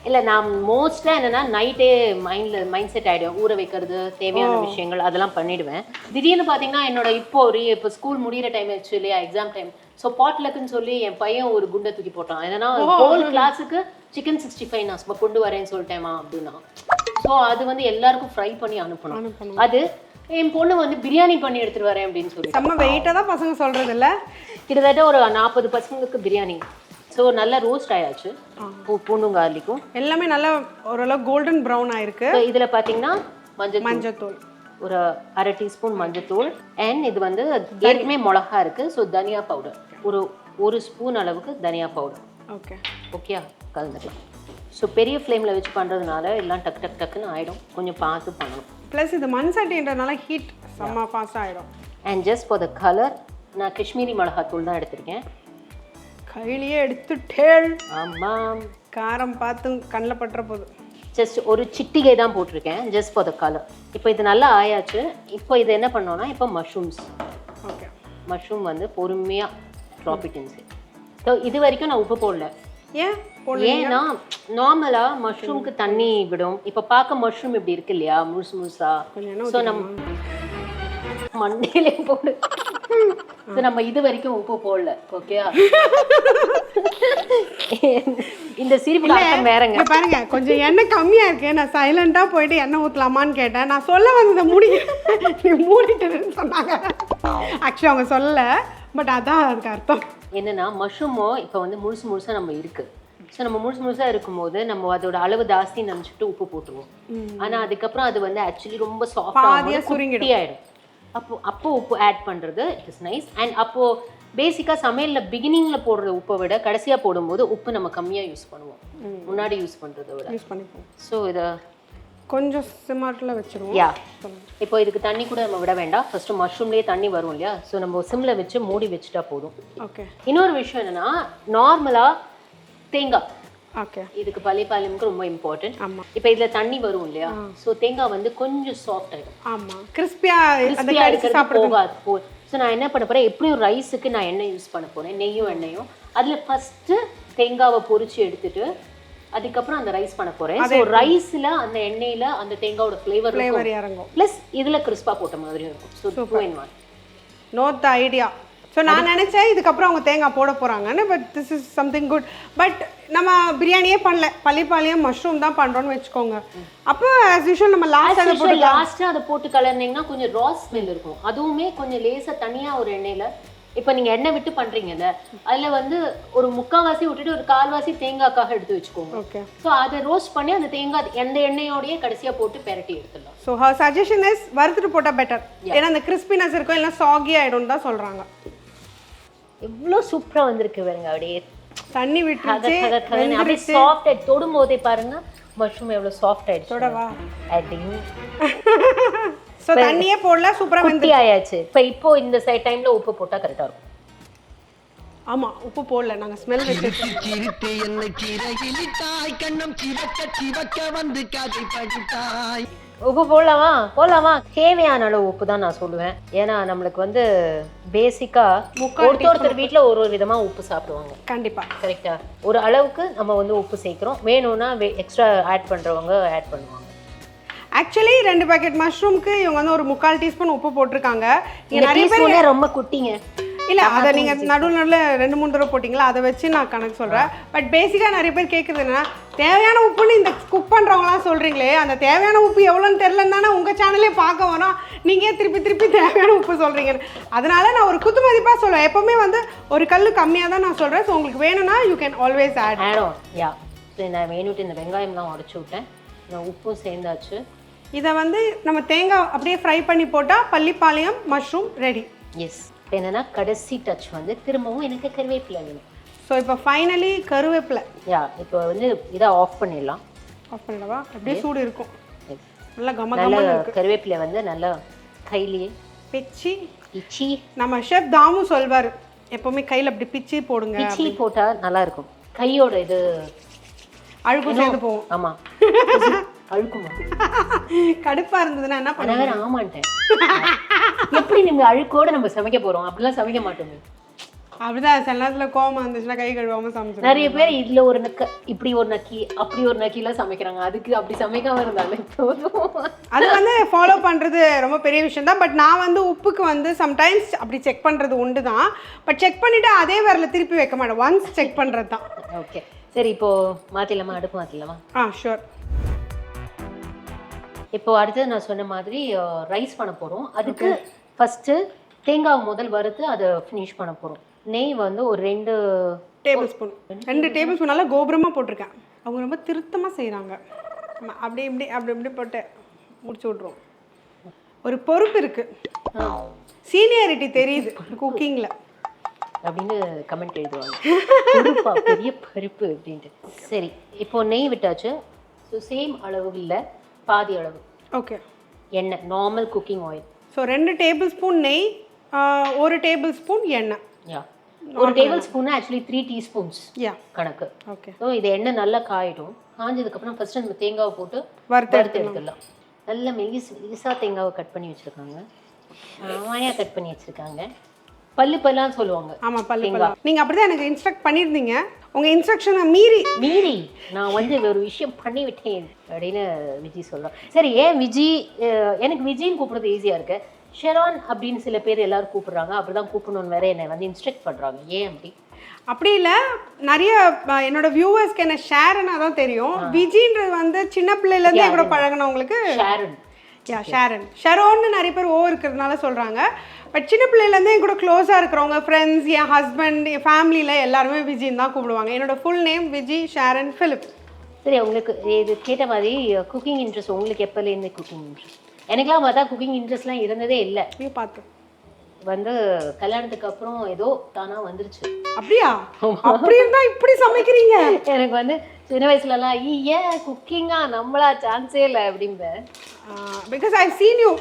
இல்லை, நான் மோஸ்ட்டாக என்னென்னா நைட்டே மைண்ட் செட் ஆகிடும். ஊற வைக்கிறது, தேவையான விஷயங்கள் அதெல்லாம் பண்ணிவிடுவேன். திடீர்னு பார்த்தீங்கன்னா என்னோட இப்போ ஸ்கூல் முடிகிற டைம் ஆச்சு இல்லையா, எக்ஸாம் டைம். ஸோ பாட்லக்குன்னு சொல்லி என் பையன் ஒரு குண்டை தூக்கி போட்டான். என்னன்னா ஹோல் கிளாஸுக்கு சிக்கன் 65 நான் சும்மா கொண்டு வரேன்னு சொல்லிட்டேமா அப்படின்னா. ஸோ அது வந்து எல்லாருக்கும் ஃப்ரை பண்ணி அனுப்பணும். அது என் பொண்ணு வந்து பிரியாணி பண்ணி எடுத்துகிட்டு வரேன் அப்படின்னு சொல்லி நம்ம வெயிட்டாக தான் பசங்க சொல்கிறது இல்லை. கிட்டத்தட்ட ஒரு 40 பசங்களுக்கு பிரியாணி. ஸோ நல்லா ரோஸ்ட் ஆயாச்சு. பூண்டும் கார்லிக்கும் எல்லாமே நல்லா ஓரளவு கோல்டன் ப்ரௌன் ஆயிருக்கு. இதில் பார்த்தீங்கன்னா மஞ்சத்தூள் ஒரு 1/2 டீஸ்பூன் மஞ்சத்தூள். அண்ட் இது வந்து ஏற்கனவே மிளகா இருக்குது. ஸோ தனியா பவுடர் ஒரு ஸ்பூன் அளவுக்கு தனியா பவுடர். ஓகே ஓகே, கலந்துக்கலாம். ஸோ பெரிய ஃப்ளேமில் வச்சு பண்ணுறதுனால எல்லாம் டக்குன்னு ஆகிடும். கொஞ்சம் பார்த்து பண்ணணும். ப்ளஸ் இது மண் சட்டின்றதுனால ஹீட் செம்ம ஃபாஸ்ட்டாக ஆகிடும். And just for the colour நான் காஷ்மீரி மிளகாத்தூள் தான் எடுத்திருக்கேன். கையிலேயே எடுத்துட்டேள். ஆமாம், காரம் பார்த்து கண்ணில் பட்டுற போது. ஜஸ்ட் ஒரு சிட்டிகை தான் போட்டிருக்கேன், ஜஸ்ட் ஃபார் த கலர். இப்போ இது நல்லா ஆயாச்சு. இப்போ இது என்ன பண்ணோன்னா, இப்போ மஷ்ரூம்ஸ். ஓகே, மஷ்ரூம் வந்து பொறுமையாக ட்ராப் இட் இன்சைட். ஸோ இது வரைக்கும் நான் உப்பு போடல. ஏன்னா நார்மலாக மஷ்ரூம்க்கு தண்ணி விடும். இப்போ பார்க்க மஷ்ரூம் இப்படி இருக்கு இல்லையா, முழுசா. ஸோ நம்ம மண்டையிலே போடு. ஸோ நம்ம இது வரைக்கும் உப்பு போடல. ஓகே, இந்த சிரிப்பு வேறங்க. பாருங்க, கொஞ்சம் எண்ணெய் கம்மியா இருக்கு. நான் சைலண்டா போயிட்டு எண்ணெய் ஊற்றலாமான்னு கேட்டேன். நான் சொல்ல வந்ததை மூடிட்டுன்னு சொன்னாங்க. ஆக்சுவலி அவங்க சொல்லல, பட் அதான் அதுக்கு அர்த்தம். என்னன்னா மஷ்ரூமோ இப்போ வந்து முழுசா நம்ம இருக்கு. ஸோ நம்ம முழுசா இருக்கும்போது நம்ம அதோட அளவு ஜாஸ்தி நினச்சிட்டு உப்பு போட்டுருவோம். ஆனால் அதுக்கப்புறம் அது வந்து ஆக்சுவலி ரொம்ப சாஃப்டாக சுருங்கி ஆயிடும். அப்போ உப்பு ஆட் பண்ணுறது இட் இஸ் நைஸ். அண்ட் அப்போது பேசிக்காக சமையலில் பிகினிங்கில் போடுற உப்பை விட கடைசியாக போடும்போது உப்பு நம்ம கம்மியாக யூஸ் பண்ணுவோம், முன்னாடி யூஸ் பண்ணுறதை விட யூஸ் பண்ணிப்போம். ஸோ இதை கொஞ்சம் சிம்மில் வச்சுருவோம். யா, இப்போ இதுக்கு தண்ணி கூட நம்ம விட வேண்டாம். ஃபர்ஸ்ட் மஷ்ரூம்லேயே தண்ணி வரும் இல்லையா, ஸோ நம்ம சிம்மில் வச்சு மூடி வச்சுட்டா போதும். ஓகே. இன்னொரு விஷயம் என்னன்னா, நார்மலாக தேங்காய், ஓகே, இதுக்கு பள்ளிப்பாளையமுக்கு ரொம்ப இம்பார்ட்டன்ட். ஆமாம். இப்போ இதில் தண்ணி வரும் இல்லையா, ஸோ தேங்காய் வந்து கொஞ்சம் சாஃப்ட் ஆகிடும். ஆமாம், கிறிஸ்பியாக போகாது. ஸோ நான் என்ன பண்ண போகிறேன், எப்படியும் ரைஸுக்கு நான் எண்ணெய் யூஸ் பண்ண போகிறேன், நெய்யும் எண்ணெயும். அதில் ஃபஸ்ட்டு தேங்காவை பொரிச்சு எடுத்துட்டு அதுக்கப்புறம் அந்த ரைஸ் பண்ண போகிறேன். ஸோ ரைஸில் அந்த எண்ணெயில் அந்த தேங்காவோட ஃப்ளேவர் இறங்கும், ப்ளஸ் இதில் கிறிஸ்பாக போட்ட மாதிரியும் இருக்கும். So 2 in 1. Note the idea. So நான் நினச்சேன் இதுக்கப்புறம் அவங்க தேங்காய் போட போகிறாங்கன்னு. But this is something good. But நம்ம பிரியாணியே பண்ணல, பள்ளிப்பாளையம் மஷ்ரூம் தான் பண்ணுறோன்னு வச்சுக்கோங்க. அப்போ ஆஸ் யூஷுவல் நம்ம லாஸ்ட்டாக அதை போட்டு கலர்னிங்கன்னா கொஞ்சம் ரா ஸ்மெல் இருக்கும். அதுவுமே கொஞ்சம் லேசாக தனியாக ஒரு எண்ணெயில், இப்போ நீங்கள் எண்ணெய் விட்டு பண்ணுறீங்கல்ல, அதில் வந்து ஒரு 3/4 விட்டுட்டு ஒரு 1/4 தேங்காய்க்காக எடுத்து வச்சுக்கோங்க. ஓகே. ஸோ அதை ரோஸ்ட் பண்ணி அந்த தேங்காய் எந்த எண்ணெயோடையே கடைசியாக போட்டு பெரட்டி எடுத்துடலாம். ஸோ ஹர் சஜஷன் இஸ் வறுத்துட்டு போட்டால் பெட்டர். ஏன்னா அந்த கிறிஸ்பினஸ் இருக்கும், இல்லை சாகி ஆகிடும் தான் சொல்கிறாங்க. எவ்வளோ சூப்பராக வந்திருக்கு பாருங்க, அப்படியே தண்ணி விட்டு அப்படியே சாஃப்ட் ஆயிடுச்சு. தொடும் போதே பாருங்க மஷ்ரூம் எவ்வளோ சாஃப்ட் ஆயிடுச்சு. தொடவா அப்படின்னு ஸோ தண்ணியே போடல, சூப்பராக வெந்து ஆயாச்சு. இப்போ இந்த சைட் டைம்ல உப்பு போட்டா கரெக்டாக இருக்கும். ஆமா, உப்பு போடல, நாங்க ஸ்மெல் வச்சிருக்கோம். உப்பு போடலாமா? தேவையான அளவு உப்பு தான் நான் சொல்லுவேன். ஏன்னா நம்மளுக்கு வந்து பேசிக்கா ஒருத்தர் வீட்டில் ஒரு விதமா உப்பு சாப்பிடுவாங்க. கண்டிப்பா. கரெக்டா? ஒரு அளவுக்கு நம்ம வந்து உப்பு சேர்க்கிறோம். வேணும்னா எக்ஸ்ட்ரா ஆட் பண்றவங்க ஆட் பண்ணுவாங்க. ஆக்சுவலி 2 பாக்கெட் மஷ்ரூம்க்கு இவங்க வந்து ஒரு 3/4 டீஸ்பூன் உப்பு போட்டிருக்காங்க. நிறைய பேர் ரொம்ப குட்டிங்க இல்லை, அதை நீங்கள் நடுவில் 2-3 தடவை போட்டிங்களா, அதை வச்சு நான் கணக்கு சொல்கிறேன். பட் பேசிக்காக நிறைய பேர் கேட்குறது என்னன்னா, தேவையான உப்புன்னு இந்த குக் பண்ணுறவங்களாம் சொல்கிறீங்களே, அந்த தேவையான உப்பு எவ்வளோன்னு தெரிலன்னு தானே உங்கள் சேனலே பார்க்க வரோம். நீங்கள் திருப்பி தேவையான உப்பு சொல்கிறீங்கன்னு. அதனால நான் ஒரு குத்து மதிப்பாக சொல்லுவேன். எப்போவுமே வந்து ஒரு கல் கம்மியாக தான் நான் சொல்கிறேன். ஸோ உங்களுக்கு வேணும்னா யூ கேன் ஆல்வேஸ் ஆட். நான் வேணுட்டு இந்த வெங்காயம்லாம் உடச்சி விட்டேன், நான் உப்பும் சேர்ந்தாச்சு. இதை வந்து நம்ம தேங்காய் அப்படியே ஃப்ரை பண்ணி போட்டால் பள்ளிப்பாளையம் மஷ்ரூம் ரெடி. எஸ். என்னன்னா கடைசி டச் வந்து திரும்பவும் எனக்கு கருவேப்பிலை வேணும். ஸோ இப்போ ஃபைனலி கருவேப்பிலை. இப்போ வந்து இதை ஆஃப் பண்ணிடலாம். ஆஃப் பண்ணிடவா? அப்படியே சூடு இருக்கும், நல்லா நல்ல கருவேப்பிலை வந்து நல்லா கையிலேயே பிச்சி நம்ம ஷெஃப் தாமு சொல்வார், எப்போவுமே கையில் அப்படி பிச்சி போடுங்க. பிச்சி போட்டால் நல்லா இருக்கும். கையோட இது அழுக்கும் சேர்ந்து போகும். ஆமாம், அழுக்குமா? கடுப்பா இருந்ததுன்னா என்ன பண்ணுவேன்? ஆமாட்டேன். எப்படி நம்ம அழுக்கோட நம்ம சமைக்க போறோம்? அப்படிலாம் சமைக்க மாட்டோமே. அப்படிதான் சில நேரத்தில் கோவம் வந்துச்சுன்னா கை கழுவாம சமைச்சு. நிறைய பேர் இதுல ஒரு நக்க, இப்படி ஒரு நக்கி, அப்படி ஒரு நக்கிலாம் சமைக்கிறாங்க. அதுக்கு அப்படி சமைக்காம இருந்தாலும் அது வந்து ஃபாலோ பண்றது ரொம்ப பெரிய விஷயம் தான். பட் நான் வந்து உப்புக்கு வந்து சம்டைம்ஸ் அப்படி செக் பண்றது உண்டு தான். பட் செக் பண்ணிட்டு அதே வரல திருப்பி வைக்க மாட்டேன், ஒன்ஸ் செக் பண்றது தான். ஓகே, சரி. இப்போ மாத்திடலாமா? அடுப்பு மாத்திடலாமா? ஷூர். இப்போ அடுத்தது நான் சொன்ன மாதிரி ரைஸ் பண்ண போகிறோம். அதுக்கு ஃபஸ்ட்டு தேங்காய் முதல் வறுத்து அதை ஃபினிஷ் பண்ண போகிறோம். நெய் வந்து ஒரு 2 டேபிள் ஸ்பூன் நல்லா கோபுரமாக போட்டிருக்கேன். அவங்க ரொம்ப திருத்தமாக செய்கிறாங்க. அப்படி இப்படி போட்டு முடிச்சு விட்ருவோம். ஒரு பொறுப்பு இருக்குது, சீனியாரிட்டி தெரியுது குக்கிங்கில் அப்படின்னு கமெண்ட் எழுதுவாங்க. பெரிய பருப்பு அப்படின்ட்டு. சரி, இப்போ நெய் விட்டாச்சு. ஸோ சேம் அளவு இல்லை, பாதி அளவு. ஓகே. எண்ணெய், normal cooking oil. So 2 table spoon நெய், 1 டேபிள் ஸ்பூன் எண்ணெய். ஒரு டேபிள் ஸ்பூன் ஆக்சுவலி 3 டீஸ்பூன்ஸ் கணக்கு. ஓகே. ஸோ இது எண்ணெய் நல்லா காயிடும். காஞ்சதுக்கப்புறம் ஃபஸ்ட்டு நம்ம தேங்காவை போட்டு வறுத்து எடுத்துடலாம். நல்லா மெலிசாக தேங்காவை கட் பண்ணி வச்சுருக்காங்க, மாயா கட் பண்ணி வச்சுருக்காங்க. பல்லுலாம் சொல்லுவாங்க. ஆமாம், பல்லு. நீங்கள் அப்படி தான் எனக்கு இன்ஸ்ட்ரக்ட் பண்ணியிருந்தீங்க. உங்கள் இன்ஸ்ட்ரக்ஷனை மீறி நான் வந்து ஒரு விஷயம் பண்ணி விட்டேன் அப்படின்னு விஜி சொல்கிறோம். சரி, ஏன் விஜி? எனக்கு விஜின்னு கூப்பிட்றது ஈஸியாக இருக்கு. ஷெரான் அப்படின்னு சில பேர் எல்லாரும் கூப்பிடுறாங்க. அப்படி தான் கூப்பிடணும்னு வேற என்னை வந்து இன்ஸ்ட்ரக்ட் பண்ணுறாங்க. ஏன் அப்படி இல்லை, நிறைய என்னோட வியூவர்ஸ்க்கு என்ன ஷேரனா தான் தெரியும். விஜின்றது வந்து சின்ன பிள்ளையிலேருந்தே கூட பழகினவங்களுக்கு ஷெரோன்னு நிறைய பேர் இருக்கிறதுனால சொல்கிறாங்க. பட் சின்ன பிள்ளையிலேருந்தே என் கூட க்ளோஸாக இருக்கிறவங்க, ஃப்ரெண்ட்ஸ், என் ஹஸ்பண்ட், என் ஃபேமிலியில் எல்லாருமே விஜின்னு தான் கூப்பிடுவாங்க. என்னோட full name Viji Sharon Philip. சரி, உங்களுக்கு இது கேட்ட மாதிரி குக்கிங் இன்ட்ரெஸ்ட் உங்களுக்கு எப்போலேருந்து குக்கிங் இன்ட்ரெஸ்ட்? எனக்குலாம் பார்த்தா குக்கிங் இன்ட்ரெஸ்ட்லாம் இருந்ததே இல்லை. பார்த்து வந்து கல்யாணத்துக்கு அப்புறம் ஏதோ தானா வந்துருச்சு. அப்படியா? அப்படி இருந்தா இப்படி சமைக்கிறீங்க? எனக்கு வந்து சின்ன வயசுலலாம் ஏன் குக்கிங்கா, நம்மளா சான்ஸே இல்லை அப்படின்பேன். பிகாஸ் ஐ சீன் யூ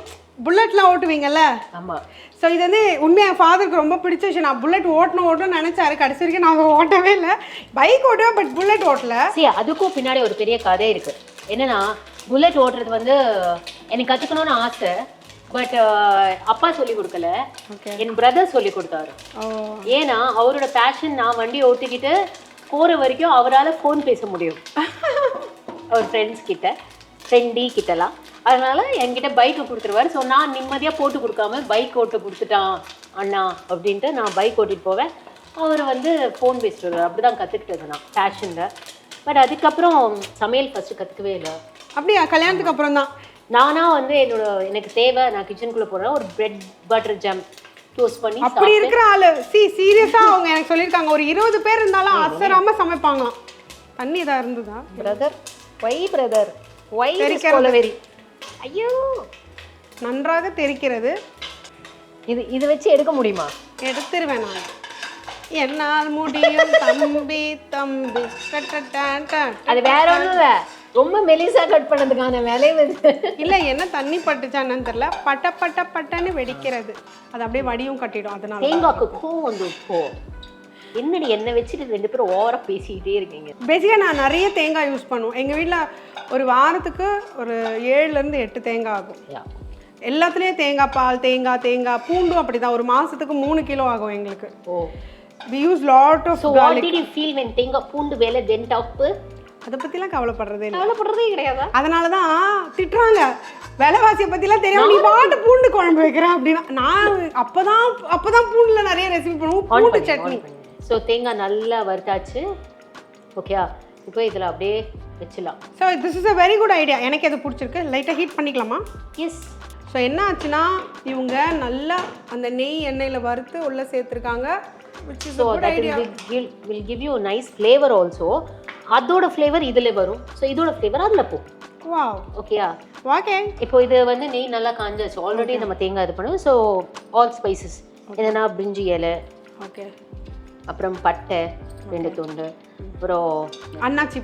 புல்லட்லாம் ஓட்டுவீங்கல்ல. ஆமாம். ஸோ இது வந்து உண்மையாக என் ஃபாதருக்கு ரொம்ப பிடிச்ச விஷயம். நான் புல்லட் ஓட்டணும்னு நினச்சாரு, கடைசி வரைக்கும் நான் ஓட்டவே இல்லை. பைக் ஓட்டுவேன், பட் புல்லட் ஓட்டல. சரி, அதுக்கும் பின்னாடி ஒரு பெரிய கதை இருக்குது. என்னன்னா, புல்லட் ஓட்டுறது வந்து எனக்கு கற்றுக்கணும்னு ஆசை. பட் அப்பா சொல்லி கொடுக்கல, ஓகே. என் பிரதர் சொல்லி கொடுத்தாரு. ஓ. ஏன்னா அவரோட பேஷன், நான் வண்டி ஓட்டிக்கிட்டு போகிற வரைக்கும் அவரால் ஃபோன் பேச முடியும் அவர் ஃப்ரெண்ட்ஸ் கிட்ட, ஃப்ரெண்டி கிட்டலாம். அதனால என்கிட்ட பைக்கை கொடுத்துருவாரு. ஸோ நான் நிம்மதியாக போட்டு கொடுக்காம பைக் ஓட்ட கொடுத்துட்டான் அண்ணா அப்படின்ட்டு நான் பைக் ஓட்டிட்டு போவேன். அவர் வந்து ஃபோன் பேசிட்டு வருவார். அப்படி தான் கற்றுக்கிட்டது நான் பேஷனில். பட் அதுக்கப்புறம் சமையல் ஃபஸ்ட்டு கற்றுக்கவே இல்லை. அப்படியா? கல்யாணத்துக்கு அப்புறம் தான் நானா வந்து எனக்கு தேவை, நான் கிச்சனுக்குள்ளே போகிறேன், ஒரு பிரெட் பட்டர் ஜாம் டோஸ்ட் பண்ணி அப்படி இருக்கிற ஆளு சீரியஸா அவங்க எனக்கு சொல்லியிருக்காங்க, ஒரு 20 பேர் இருந்தாலும் அசராம சமைப்பாங்களாம். தண்ணி இதாக இருந்ததா? Brother Y கொலவெரி. ஐயோ, நன்றாக தெரிக்கிறது. இது வச்சு எடுக்க முடியுமா? எடுத்துருவேன் நான். என்னால் முடியும் தம்பி தம்பி. அது வேற ஒன்றும் இல்லை, ரொம்ப மெலிசா கட் பண்ணதுக்கான வேலை வந்து இல்லை. என்ன தண்ணி பட்டுச்சான்னு தெரியல, பட்டன்னு வெடிக்கிறது. அது அப்படியே வடியும் கட்டிடும். அதனால தேங்காய்க்கு கோவம் வந்து இப்போ என்னடி எண்ணெய் வச்சுட்டு 2 பேரும் ஓவராக பேசிக்கிட்டே இருக்கீங்க. பேசிக்காக நான் நிறைய தேங்காய் யூஸ் பண்ணுவோம். எங்கள் வீட்டில் ஒரு வாரத்துக்கு ஒரு 7லேருந்து 8 தேங்காய் ஆகும். எல்லாத்துலேயும் தேங்காய் பால், தேங்காய் பூண்டும் அப்படி தான். ஒரு மாதத்துக்கு 3 கிலோ ஆகும் எங்களுக்கு. ஓ. We use lot of garlic. So what did you feel when தேங்காய் பூண்டு விலை went up? அதை பற்றிலாம் கவலைப்படுறதே கிடையாது. அதனால தான் திட்டுறாங்க, விலைவாசியை பற்றிலாம் தெரியும், நீ பாட்டு பூண்டு குழம்பு வைக்கிறேன் அப்படின்னா. நான் அப்போதான் பூண்டில் நிறைய ரெசிபி பண்ணுவோம், பூண்டு சட்னி. ஸோ தேங்காய் நல்லா வறுத்தாச்சு. ஓகேயா, இப்போ இதில் அப்படியே வச்சிடலாம். So this is a very good idea. எனக்கு எது பிடிச்சிருக்கு. லைட்டாக ஹீட் பண்ணிக்கலாமா? எஸ். ஸோ என்ன ஆச்சுன்னா, இவங்க நல்லா அந்த நெய் எண்ணெயில் வறுத்து உள்ளே சேர்த்துருக்காங்க. So that will give you a nice flavor also. அதோட ஃப்ளேவர் இதில் வரும். ஸோ இதோட ஃப்ளேவர் அதில் போகும். வாவ். ஓகேயா? ஓகே. இப்போ இது வந்து நெய் நல்லா காஞ்சாச்சு. ஆல்ரெடி நம்ம தேங்காய் இது பண்ணுவோம். ஸோ ஆல் ஸ்பைசஸ் என்னென்னா பிரிஞ்சி இலை, ஓகே, அப்புறம் பட்டை 2 துண்டு, அப்புறம் அன்னாச்சி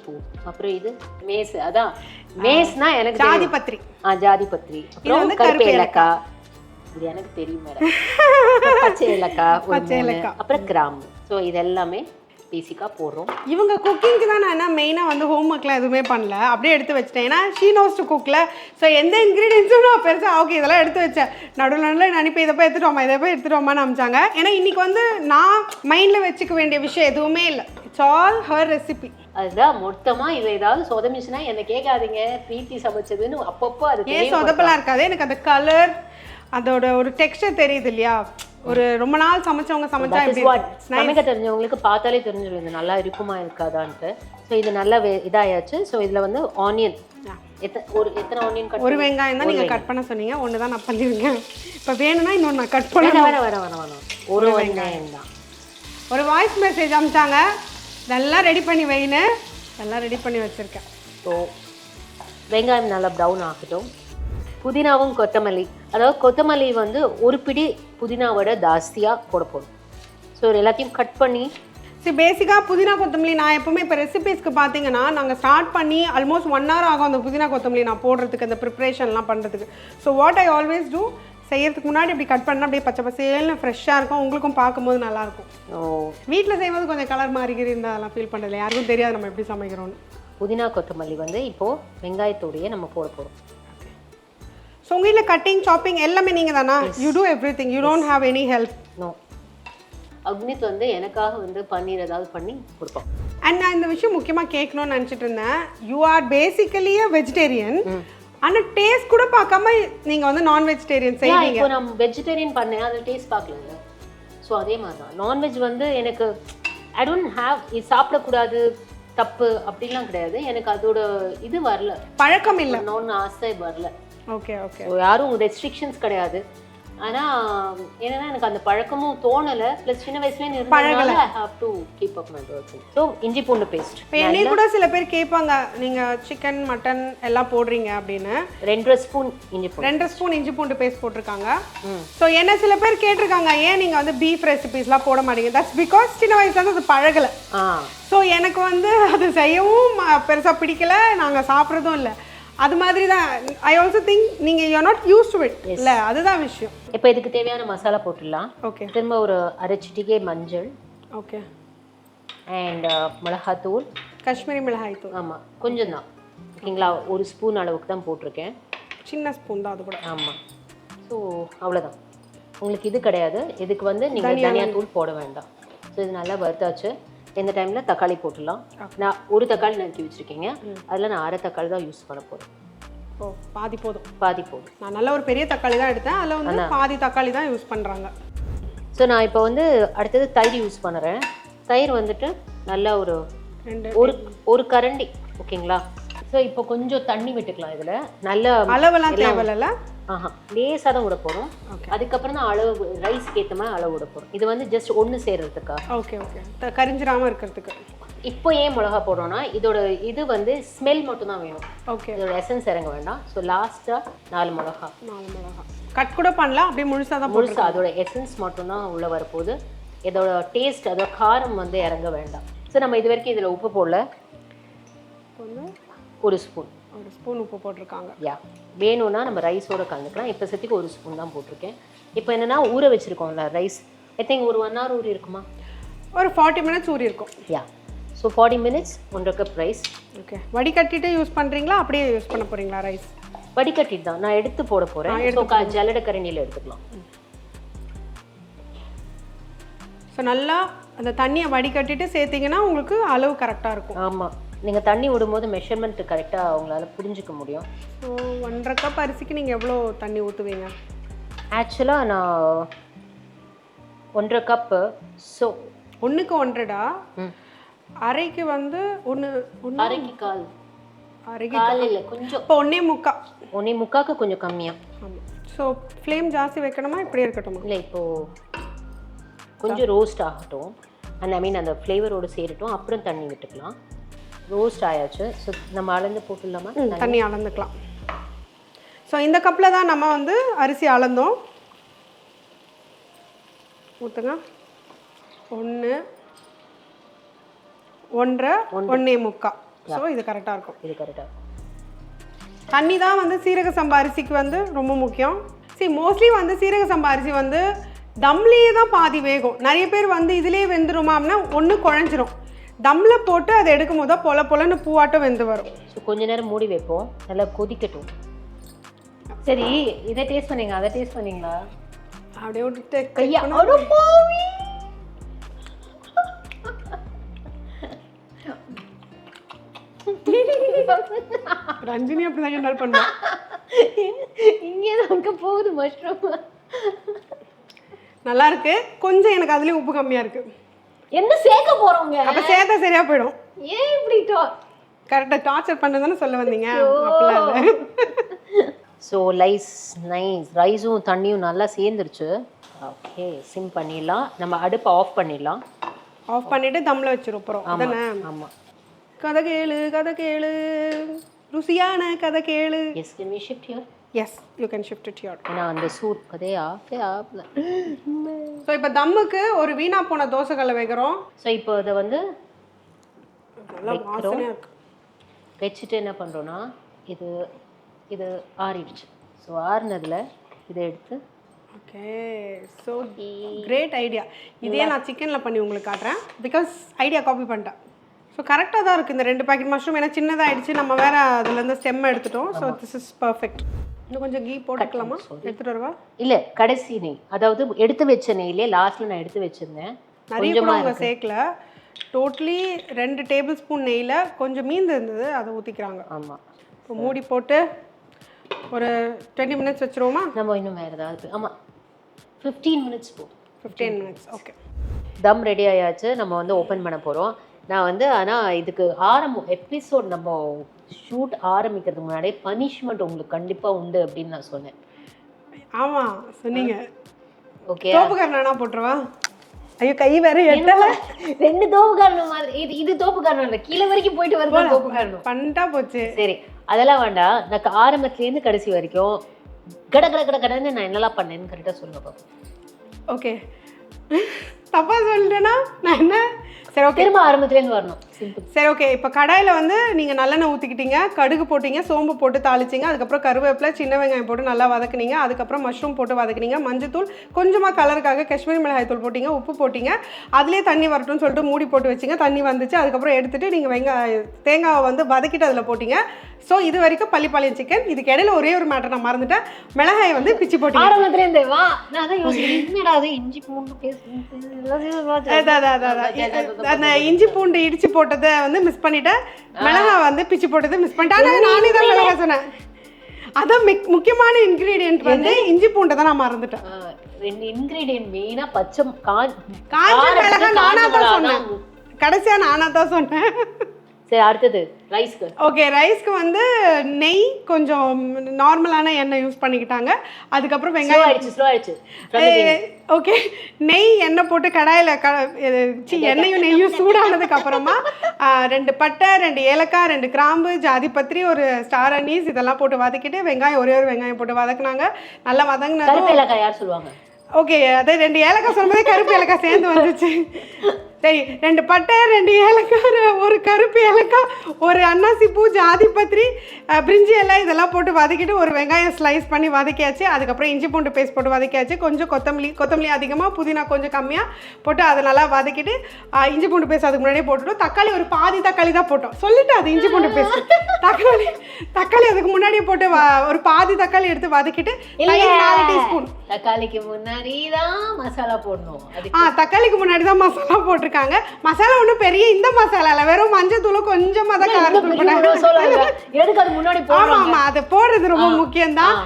பூ, அப்புறம் இது மேஸ். அதான் மேஸ்னா எனக்கு ஜாதி பத்திரி. ஜாதி பத்திரி. அப்புறம் கருப்பு ஏலக்காய், இது எனக்கு தெரியும் மேடம். பச்சை ஏலக்காய், அப்புறம் கிராம்பு. ஸோ இது எல்லாமே பேசிக்காக போடுறோம். இவங்க குக்கிங்க்கு தான் நான் என்ன மெயினாக வந்து ஹோம் ஒர்க்லாம் எதுவுமே பண்ணல, அப்படியே எடுத்து வச்சிட்டேன். ஏன்னா ஷீ நோஸ் டு குக்கில். ஸோ எந்த இன்க்ரீடியன்ஸும் நான் பெருசாக ஓகே இதெல்லாம் எடுத்து வச்சேன். நடுவில் அனுப்பி இதை போய் எடுத்துகிட்டு வாமான்னு அமிச்சாங்க. ஏன்னா இன்றைக்கி வந்து நான் மைண்டில் வச்சுக்க வேண்டிய விஷயம் எதுவுமே இல்லை. It's all her recipe. அதுதான் மொத்தமாக இது ஏதாவது சொதமிச்சுன்னா என்னை கேட்காதீங்க, பிரீத்தி சமைச்சதுன்னு அப்பப்போ அது ஏன் சொதப்பெல்லாம் இருக்காது. எனக்கு அந்த கலர், அதோட ஒரு டெக்ஸ்டர் தெரியுது இல்லையா. ஒரு ரொம்ப நாள் சமைச்சவங்க சமைச்சா சமைக்க தெரிஞ்சவங்களுக்கு பார்த்தாலே தெரிஞ்சிடும் இது நல்லா இருக்குமா இருக்காதான்ட்டு. ஸோ இது நல்லா இதாயாச்சு. ஸோ இதில் வந்து ஆனியன், எத்தனை ஆனியன் கட்? ஒரு வெங்காயம் தான் நீங்கள் கட் பண்ண சொன்னீங்க, ஒன்று தான் நான் பண்ணிருக்கேன். இப்போ வேணும்னா இன்னொன்று நான் கட் பண்ண வேணாம். ஒரு வெங்காயம் தான். ஒரு வாய்ஸ் மெசேஜ் அனுப்பிச்சாங்க, இதெல்லாம் ரெடி பண்ணி வைன்னு. எல்லாம் ரெடி பண்ணி வச்சுருக்கேன். ஸோ வெங்காயம் நல்லா ப்ரௌன் ஆகட்டும். புதினாவும் கொத்தமல்லி, அதாவது கொத்தமல்லி வந்து ஒரு பிடி புதினாவோட ஜாஸ்தியாக போட போடும். ஸோ எல்லாத்தையும் கட் பண்ணி. சரி, பேசிக்காக புதினா கொத்தமல்லி நான் எப்போவுமே இப்போ ரெசிபீஸ்க்கு பார்த்தீங்கன்னா நாங்கள் ஸ்டார்ட் பண்ணி ஆல்மோஸ்ட் 1 hour ஆகும் அந்த புதினா கொத்தமல்லி நான் போடுறதுக்கு, அந்த ப்ரிப்ரேஷன்லாம் பண்ணுறதுக்கு. So what I always do, செய்யறதுக்கு முன்னாடி இப்படி கட் பண்ணால் அப்படியே பச்சை பசேல்னு ஃப்ரெஷ்ஷாக இருக்கும். உங்களுக்கும் பார்க்கும்போது நல்லாயிருக்கும். வீட்டில் செய்யும்போது கொஞ்சம் கலர் மாறிக்கிட்டு இருந்தால் அதெல்லாம் ஃபீல் பண்ணுறதில்ல, யாருக்கும் தெரியாது நம்ம எப்படி சமைக்கிறோன்னு. புதினா கொத்தமல்லி வந்து இப்போது வெங்காயத்தோடையே நம்ம போட போகிறோம். ஸோ உங்கள் வீட்டில் கட்டிங் சாப்பிங் எல்லாமே நீங்கள் தானா? You do everything, you don't have any help? No. Agnith வந்து எனக்காக வந்து பன்னீர் ஏதாவது பண்ணி கொடுப்போம். அண்ட் நான் இந்த விஷயம் முக்கியமாக கேட்கணும்னு நினச்சிட்டு இருந்தேன். You are basically a vegetarian, ஆனால் டேஸ்ட் கூட பார்க்காம நீங்கள் வந்து நான் வெஜிடேரியன் செய்வீங்க. இப்போ நான் வெஜிடேரியன் பண்ணேன், அது டேஸ்ட் பார்க்கல. ஸோ அதே மாதிரி தான் நான்வெஜ் வந்து எனக்கு ஐ டோன்ட் ஹாவ், இது சாப்பிடக்கூடாது தப்பு அப்படிலாம் கிடையாது. எனக்கு அதோட இது வரல, பழக்கம் இல்லை, இன்னொன்று ஆசை வரல. Okay okay. யாரும் ரெஸ்ட்ரிக்ஷன்ஸ் கிடையாது. ஆனால் என்னன்னா எனக்கு அந்த பழக்கமும் தோணலை. ப்ளஸ் சின்ன வயசுலேயே இருந்ததுனால I have to keep up my work. So இஞ்சி பூண்டு பேஸ்ட். இப்போ என்னையும் கூட சில பேர் கேட்பாங்க, நீங்கள் சிக்கன் மட்டன் எல்லாம் போடுறீங்க அப்படின்னு. 2 ஸ்பூன் இஞ்சி பூண்டு, 2 ஸ்பூன் இஞ்சி பூண்டு பேஸ்ட் போட்டிருக்காங்க. ஸோ என்ன சில பேர் கேட்டிருக்காங்க, ஏன் நீங்கள் வந்து பீஃப் ரெசிபீஸ்லாம் போட மாட்டீங்க? தட்ஸ் பிகாஸ் சின்ன வயசுலேருந்து அது பழகலை. ஸோ எனக்கு வந்து அது செய்யவும் பெருசாக பிடிக்கல, நாங்கள் சாப்பிட்றதும் இல்லை. அது மாதிரி தான். ஐ ஆல்சோ திங்க் நீங்கள் you are not use to it இல்லை, அதுதான் விஷயம். இப்போ இதுக்கு தேவையான மசாலா போட்டுடலாம். ஓகே. திரும்ப ஒரு அரை சிட்டிகை மஞ்சள். ஓகே. அண்ட் மிளகாத்தூள், காஷ்மீரி மிளகாய் தூள். ஆமாம், கொஞ்சம் தான். ஓகேங்களா, 1 ஸ்பூன் அளவுக்கு தான் போட்டிருக்கேன். சின்ன ஸ்பூன் தான் அது கூட. ஆமாம். ஸோ அவ்வளோதான். உங்களுக்கு இது கிடையாது. இதுக்கு வந்து நீங்கள் தனியாத்தூள் போட வேண்டாம். ஸோ இது நல்லா வறுத்தாச்சு. இந்த டைமில் தக்காளி போட்டுடலாம். நான் ஒரு தக்காளி நறுக்கி வச்சுருக்கீங்க, அதில் நான் அரை தக்காளி தான் யூஸ் பண்ண போகிறேன். ஓ, பாதி போதும். பாதி போதும். நான் நல்ல ஒரு பெரிய தக்காளி தான் எடுத்தேன், அதில் வந்து பாதி தக்காளி தான் யூஸ் பண்ணுறாங்க. ஸோ நான் இப்போ வந்து அடுத்தது தயிர் யூஸ் பண்ணுறேன். தயிர் வந்துட்டு நல்லா ஒரு கரண்டி, ஓகேங்களா? ஸோ இப்போ கொஞ்சம் தண்ணி விட்டுக்கலாம். இதில் நல்ல அளவெல்லாம் தேவையில்ல. லேசாக தான் விட போகிறோம். அதுக்கப்புறம் தான் அளவு ரைஸ்க்கு ஏற்ற மாதிரி அளவு விட போகிறோம். இது வந்து ஜஸ்ட் ஒன்று சேர்றதுக்கா. ஓகே ஓகே, கரிஞ்சிடாமல் இருக்கிறதுக்கு. இப்போ ஏன் மிளகா போடுறோம்னா இதோட இது வந்து ஸ்மெல் மட்டும் தான் வேணும். ஓகே, இதோட எசன்ஸ் இறங்க வேண்டாம். ஸோ லாஸ்ட்டாக 4 மிளகா கட் கூட பண்ணலாம், அப்படியே முழுசாக தான் முழுசாக அதோட எசன்ஸ் மட்டும் தான் உள்ளே வரப்போகுது. இதோட டேஸ்ட், அதோட காரம் வந்து இறங்க வேண்டாம். ஸோ நம்ம இது வரைக்கும் இதில் உப்பு போடல. ஒரு ஸ்பூன் உப்பு போட்டிருக்காங்க. யா, வேணும்னா நம்ம ரைஸோட கலந்துக்கலாம். இப்போ சத்திக்கு ஒரு ஸ்பூன் தான் போட்டிருக்கேன். இப்போ என்னென்னா ஊற வச்சுருக்கோம்ல ரைஸ், ஐ திங்க் ஒரு 1 hour ஊறி இருக்குமா? ஒரு 40 minutes ஊறி இருக்கும். Yeah, so 40 minutes 1/2 cup rice. Okay, வடிகட்டிட்டு யூஸ் பண்ணுறீங்களா, அப்படியே யூஸ் பண்ண போகிறீங்களா ரைஸ்? வடிகட்டிட்டு தான் நான் எடுத்து போட போகிறேன். ஜல்லட கரண்டியில் எடுத்துக்கலாம். ஸோ நல்லா அந்த தண்ணியை வடிகட்டிட்டு சேர்த்திங்கன்னா உங்களுக்கு அளவு கரெக்டாக இருக்கும். ஆமாம், நீங்கள் தண்ணி விடும்போது மெஷர்மெண்ட்டு கரெக்டாக அவங்களால புரிஞ்சிக்க முடியும். ஸோ 1/2 கப் அரிசிக்கு நீங்கள் எவ்வளோ தண்ணி ஊற்றுவீங்க? ஆக்சுவலாக நான் 1/2 கப்பு. ஸோ 1க்கு 1.5டா? அரைக்கு வந்து 1 அரைக்கு கால். அரைக்கு கால் இல்லை, கொஞ்சம். இப்போ 1.25. 1.25க்கு கொஞ்சம் கம்மியாக. ஆமாம். ஸோ ஃப்ளேம் ஜாஸ்தி வைக்கணுமா, இப்படியே இருக்கட்டுமா? இல்லை, இப்போது கொஞ்சம் ரோஸ்ட் ஆகட்டும். ஐ மீன் அந்த ஃப்ளேவரோடு சேரட்டும், அப்புறம் தண்ணி விட்டுக்கலாம். ரோஸ்ட் ஆயாச்சு. ஸோ நம்ம அளந்து போட்டுடலாமா? தண்ணி அளந்துக்கலாம். ஸோ இந்த கப்பில் தான் நம்ம வந்து அரிசி அளந்தோம். ஊற்றுங்க. 1 1.5 1.25. ஸோ இது கரெக்டாக இருக்கும். இது கரெக்டாக. தண்ணி தான் வந்து சீரக சம்பா அரிசிக்கு வந்து ரொம்ப முக்கியம். மோஸ்ட்லி வந்து சீரக சம்பா அரிசி வந்து தம்லேயே தான் பாதி வேகும். நிறைய பேர் வந்து இதுலேயே வெந்துருமாம்னா ஒன்று குழஞ்சிரும். தம்மில் போட்டு அதை எடுக்கும் போது பொல பொலன்னு பூவாட்டம் வெந்து வரும். ஸோ கொஞ்ச நேரம் மூடி வைப்போம், நல்லா கொதிக்கட்டும். சரி, இதை டேஸ்ட் பண்ணீங்க, அதை டேஸ்ட் பண்ணீங்களா? அப்படியே விட்டுட்டு கையா ரஞ்சினி அப்படிதான் கிண்டல் பண்ணுவா. இங்கே அங்கே போகுது மஷ்ரூம். நல்லா இருக்கு. கொஞ்சம் எனக்கு அதுலேயும் உப்பு கம்மியாக இருக்கு. என்ன சேர்க்க போறோங்க? அப்போ சேர்த்தா சரியாக போயிடும். ஏன் இப்படி கரெக்டாக டார்ச்சர் பண்ணதானே சொல்ல வந்தீங்க? So nice. ரைஸும் தண்ணியும் நல்லா சேர்ந்துருச்சு. ஓகே, சிம் பண்ணிடலாம். நம்ம அடுப்பை ஆஃப் பண்ணிடலாம். ஆஃப் பண்ணிவிட்டு தம்மில் வச்சுருப்போம். அதானே? ஆமாம். கதை கேளு ருசியான கதை கேளு. Yes, can we shift here? Yes, you can shift it here. ஏன்னா அந்த சூட் கதையே ஆஃப்ல. ஸோ இப்போ தம்முக்கு ஒரு வீணா போன தோசைக்கல்லை வைக்கிறோம். ஸோ இப்போ இதை வந்து நல்லா வாசனையாக இருக்கு. வச்சுட்டு என்ன பண்ணுறோன்னா இது ஆறிடுச்சு. ஸோ ஆறினதில் இதை எடுத்து. Okay, so great idea. இதே நான் சிக்கனில் பண்ணி உங்களுக்கு காட்டுறேன். பிகாஸ் ஐடியா காப்பி பண்ணிட்டேன். ஸோ கரெக்டாக தான் இருக்குது இந்த 2 பாக்கெட் மஷ்ரூம். ஏன்னா சின்னதாகிடுச்சு, நம்ம வேறு அதுலேருந்து ஸ்டெம் எடுத்துட்டோம். So this is perfect. இன்னும் கொஞ்சம் கீ போட்டுக்கலாமா? எடுத்துகிட்டு வருவா? இல்லை, கடைசி நெய், அதாவது எடுத்து வச்ச நெய்லே லாஸ்ட்டில் நான் எடுத்து வச்சுருந்தேன். நிறைய கூட அவங்க சேர்க்கல. டோட்டலி 2 டேபிள் ஸ்பூன் நெய்யில் கொஞ்சம் மீந்து இருந்தது, அதை ஊற்றிக்கிறாங்க. ஆமாம். இப்போ மூடி போட்டு ஒரு 20 minutes வச்சுருவோமா? நம்ம இன்னும் வேறு ஏதாவது? ஆமாம், 15 minutes போதும். 15 minutes. ஓகே, தம் ரெடி ஆயாச்சு. நம்ம வந்து ஓப்பன் பண்ண போகிறோம். நான் வந்து ஆனால் இதுக்கு எபிசோட் நம்ம ஷூட் ஆரம்பிக்கிறதுக்கு முன்னாடியே பனிஷ்மெண்ட் உங்களுக்கு கண்டிப்பாக உண்டு அப்படின்னு நான் சொன்னேன். ஆமாம், சொன்னீங்க. ஓகே, தோப்புக்காரனா போட்டுருவா? ஐயோ, கை வேற எட்டல. 2 தோப்புக்காரன் மாதிரி. இது தோப்புக்காரன் இல்லை, கீழே வரைக்கும் போயிட்டு வருது தோப்புக்காரன். பண்ணிட்டா போச்சு. சரி, அதெல்லாம் வேண்டாம். நான் ஆரம்பத்துலேருந்து கடைசி வரைக்கும் கடன்னு நான் என்னெல்லாம் பண்ணேன்னு கரெக்டாக சொல்லுங்க பாப்போம். ஓகே, தப்பா சொல்லிட்டேன்னா நான் என்ன? சரி ஓகே, திரும்ப ஆரம்பத்துலேருந்து வரணும். சிம்பிள். சரி ஓகே. இப்போ கடாயில் வந்து நீங்கள் நல்லெண்ணெய் ஊற்றிக்கிட்டீங்க, கடுகு போட்டிங்க, சோம்பு போட்டு தாளிச்சிங்க, அதுக்கப்புறம் கருவேப்பிலை, சின்ன வெங்காயம் போட்டு நல்லா வதக்குனீங்க, அதுக்கப்புறம் மஷ்ரூம் போட்டு வதக்குனீங்க, மஞ்சத்தூள், கொஞ்சமாக கலருக்காக காஷ்மீரி மிளகாய் தூள் போட்டிங்க, உப்பு போட்டிங்க, அதுலேயே தண்ணி வரட்டும்னு சொல்லிட்டு மூடி போட்டு வச்சிங்க. தண்ணி வந்துச்சு. அதுக்கப்புறம் எடுத்துகிட்டு நீங்கள் தேங்காவை வந்து வதக்கிட்டு அதில் போட்டிங்க. ஸோ இது வரைக்கும் பள்ளிப்பாளையம் சிக்கன். இதுக்கு இடையில ஒரே ஒரு மேட்டர் நான் மறந்துட்டேன். மிளகாயை வந்து பிச்சு போட்டிங்க. ஆரம்பத்துலேருந்து வா, நான் தான் யோசிக்கிறேன், அது இஞ்சி பூண்டு அந்த இஞ்சி பூண்டு இடிச்சு போட்டதை வந்து மிஸ் பண்ணிட்டேன். மிளகாய் வந்து பிச்சு போட்டதை மிஸ் பண்ணிட்டேன். ஆனால் நானே தான் மிளகாய் சொன்னேன். அதான் முக்கியமான இன்க்ரீடியன்ட் வந்து இஞ்சி பூண்டை தான் நான் மறந்துட்டேன். 2 இன்க்ரீடியன்ட் மெயினா பச்சை காஞ்ச மிளகாய் நானா தான் சொன்னேன். கடைசியா நானா தான் சொன்னேன். சரி, அடுத்தது ரைஸ்க்கு. ஓகே, ரைஸ்க்கு வந்து நெய், கொஞ்சம் நார்மலான எண்ணெய் யூஸ் பண்ணிக்கிட்டாங்க. அதுக்கப்புறம் வெங்காயம் ஸ்லோ ஆயிடுச்சு. ஓகே, நெய் எண்ணெய் போட்டு கடாயில் எண்ணெயும் நெய்யும் சூடானதுக்கு அப்புறமா 2 பட்டை, 2 ஏலக்காய், 2 கிராம்பு, ஜாதிபத்திரி, ஒரு ஸ்டார் அனீஸ் இதெல்லாம் போட்டு வதக்கிட்டு வெங்காயம் ஒரே ஒரு வெங்காயம் போட்டு வதக்குனாங்க. நல்லா வதங்கினது. கருப்பு ஏலக்காய் யார் சொல்லுவாங்க? ஓகே, அதே 2 ஏலக்காய் சொல்லும்போது கருப்பு ஏலக்காய் சேர்ந்து வந்துச்சு. சரி, 2 பட்டை, 2 ஏலக்காய், ஒரு கருப்பு ஏலக்காய், ஒரு அன்னாசி பூ, ஜாதிபத்திரி, பிரிஞ்சி இலை இதெல்லாம் போட்டு வதக்கிட்டு ஒரு வெங்காயம் ஸ்லைஸ் பண்ணி வதக்கியாச்சு. அதுக்கப்புறம் இஞ்சி பூண்டு பேஸ்ட் போட்டு வதக்கியாச்சு. கொஞ்சம் கொத்தமல்லி அதிகமாக, புதினா கொஞ்சம் கம்மியாக போட்டு அதை நல்லா வதக்கிட்டு இஞ்சி பூண்டு பேஸ்ட் அதுக்கு முன்னாடியே போட்டுட்டோம். தக்காளி ஒரு பாதி தக்காளி தான் போட்டோம். சொல்லிட்டு அது இஞ்சி பூண்டு பேஸ்ட் தக்காளி அதுக்கு முன்னாடியே போட்டு ஒரு பாதி தக்காளி எடுத்து வதக்கிட்டு 4 டீஸ்பூன். தக்காளிக்கு முன்னாடி தான் மசாலா போடணும். தக்காளிக்கு முன்னாடி தான் மசாலா போட்டிருக்காங்க. மசாலா ஒன்றும் பெரிய இந்த மசாலா இல்லை, வெறும் மஞ்சள் தூள் கொஞ்சமாக தான் காரத்தூள் போடுறாங்க. ஆமா, அதை போடுறது ரொம்ப முக்கியம்தான்.